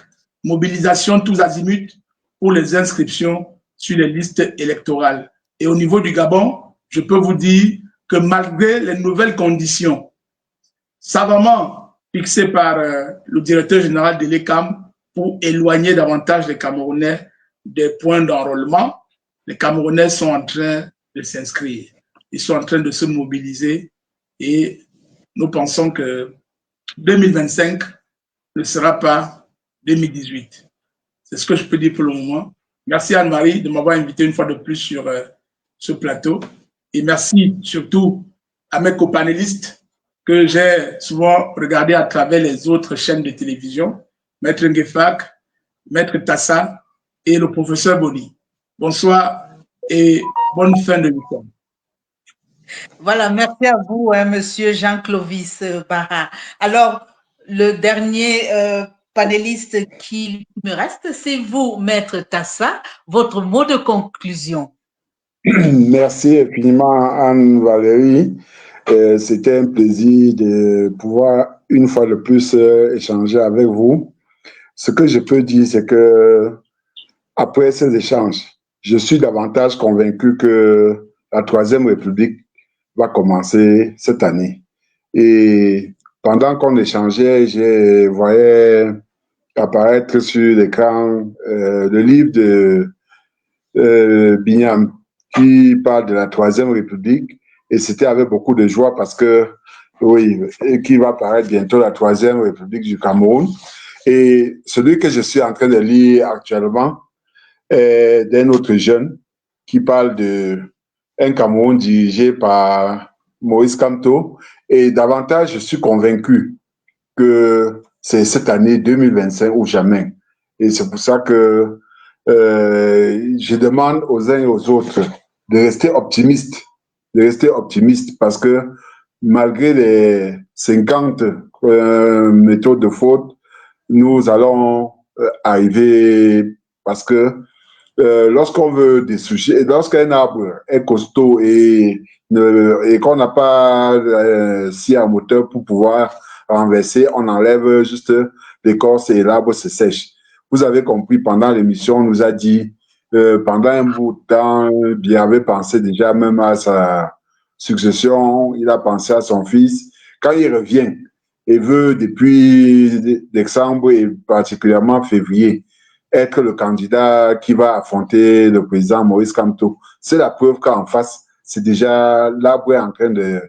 Mobilisation tous azimuts pour les inscriptions sur les listes électorales. Et au niveau du Gabon, je peux vous dire que malgré les nouvelles conditions savamment fixées par le directeur général de l'ECAM pour éloigner davantage les Camerounais des points d'enrôlement, les Camerounais sont en train de s'inscrire. Ils sont en train de se mobiliser et nous pensons que 2025 ne sera pas 2018. C'est ce que je peux dire pour le moment. Merci Anne-Marie de m'avoir invité une fois de plus sur ce plateau. Et merci surtout à mes copanélistes que j'ai souvent regardés à travers les autres chaînes de télévision Maître Ngefak, Maître Tassa et le professeur Boni. Bonsoir et bonne fin de week-end. Voilà, merci à vous, hein, Monsieur Jean-Clovis Barra. Alors, le dernier panéliste qui me reste, c'est vous, Maître Tassa. Votre mot de conclusion. Merci infiniment, Anne-Valérie. C'était un plaisir de pouvoir, une fois de plus, échanger avec vous. Ce que je peux dire, c'est que après ces échanges, je suis davantage convaincu que la Troisième République va commencer cette année. Et pendant qu'on échangeait, je voyais apparaître sur l'écran le livre de Binyam qui parle de la Troisième République. Et c'était avec beaucoup de joie parce que, oui, qui va apparaître bientôt la Troisième République du Cameroun. Et celui que je suis en train de lire actuellement est d'un autre jeune qui parle d'un Cameroun dirigé par Maurice Kamto. Et davantage, je suis convaincu que c'est cette année 2025 ou jamais. Et c'est pour ça que je demande aux uns et aux autres de rester optimistes, parce que malgré les 50 méthodes de faute, nous allons arriver parce que lorsqu'on veut des sujets, lorsqu'un arbre est costaud et qu'on n'a pas scie à moteur pour pouvoir renverser, on enlève juste l'écorce et l'arbre se sèche. Vous avez compris, pendant l'émission, on nous a dit, pendant un bout de temps, il avait pensé déjà même à sa succession, il a pensé à son fils. Quand il revient et veut, depuis décembre et particulièrement février, être le candidat qui va affronter le président Maurice Kamto, c'est la preuve qu'en face, c'est déjà l'arbre est en train de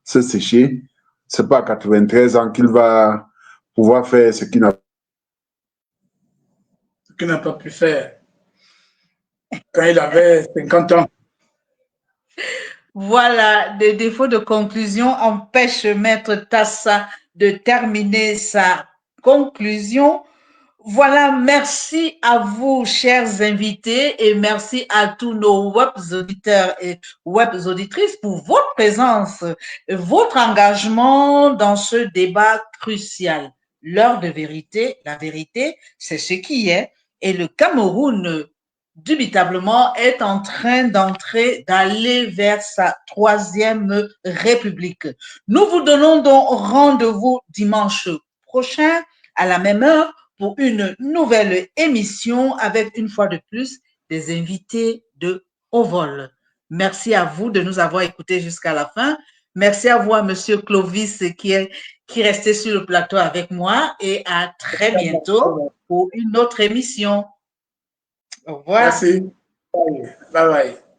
se sécher. C'est pas à 93 ans qu'il va pouvoir faire ce qu'il n'a pas pu faire quand il avait 50 ans. Voilà, des défauts de conclusion empêchent Maître Tassa de terminer sa conclusion. Voilà, merci à vous, chers invités, et merci à tous nos web auditeurs et web auditrices pour votre présence, votre engagement dans ce débat crucial. L'heure de vérité, la vérité, c'est ce qui est, et le Cameroun, dubitablement, est en train d'aller vers sa troisième république. Nous vous donnons donc rendez-vous dimanche prochain à la même heure pour une nouvelle émission avec, une fois de plus, des invités de haut vol. Merci à vous de nous avoir écoutés jusqu'à la fin. Merci à vous, à Monsieur Clovis, qui restait sur le plateau avec moi, et à très bientôt pour une autre émission. Au revoir. Merci. Bye bye.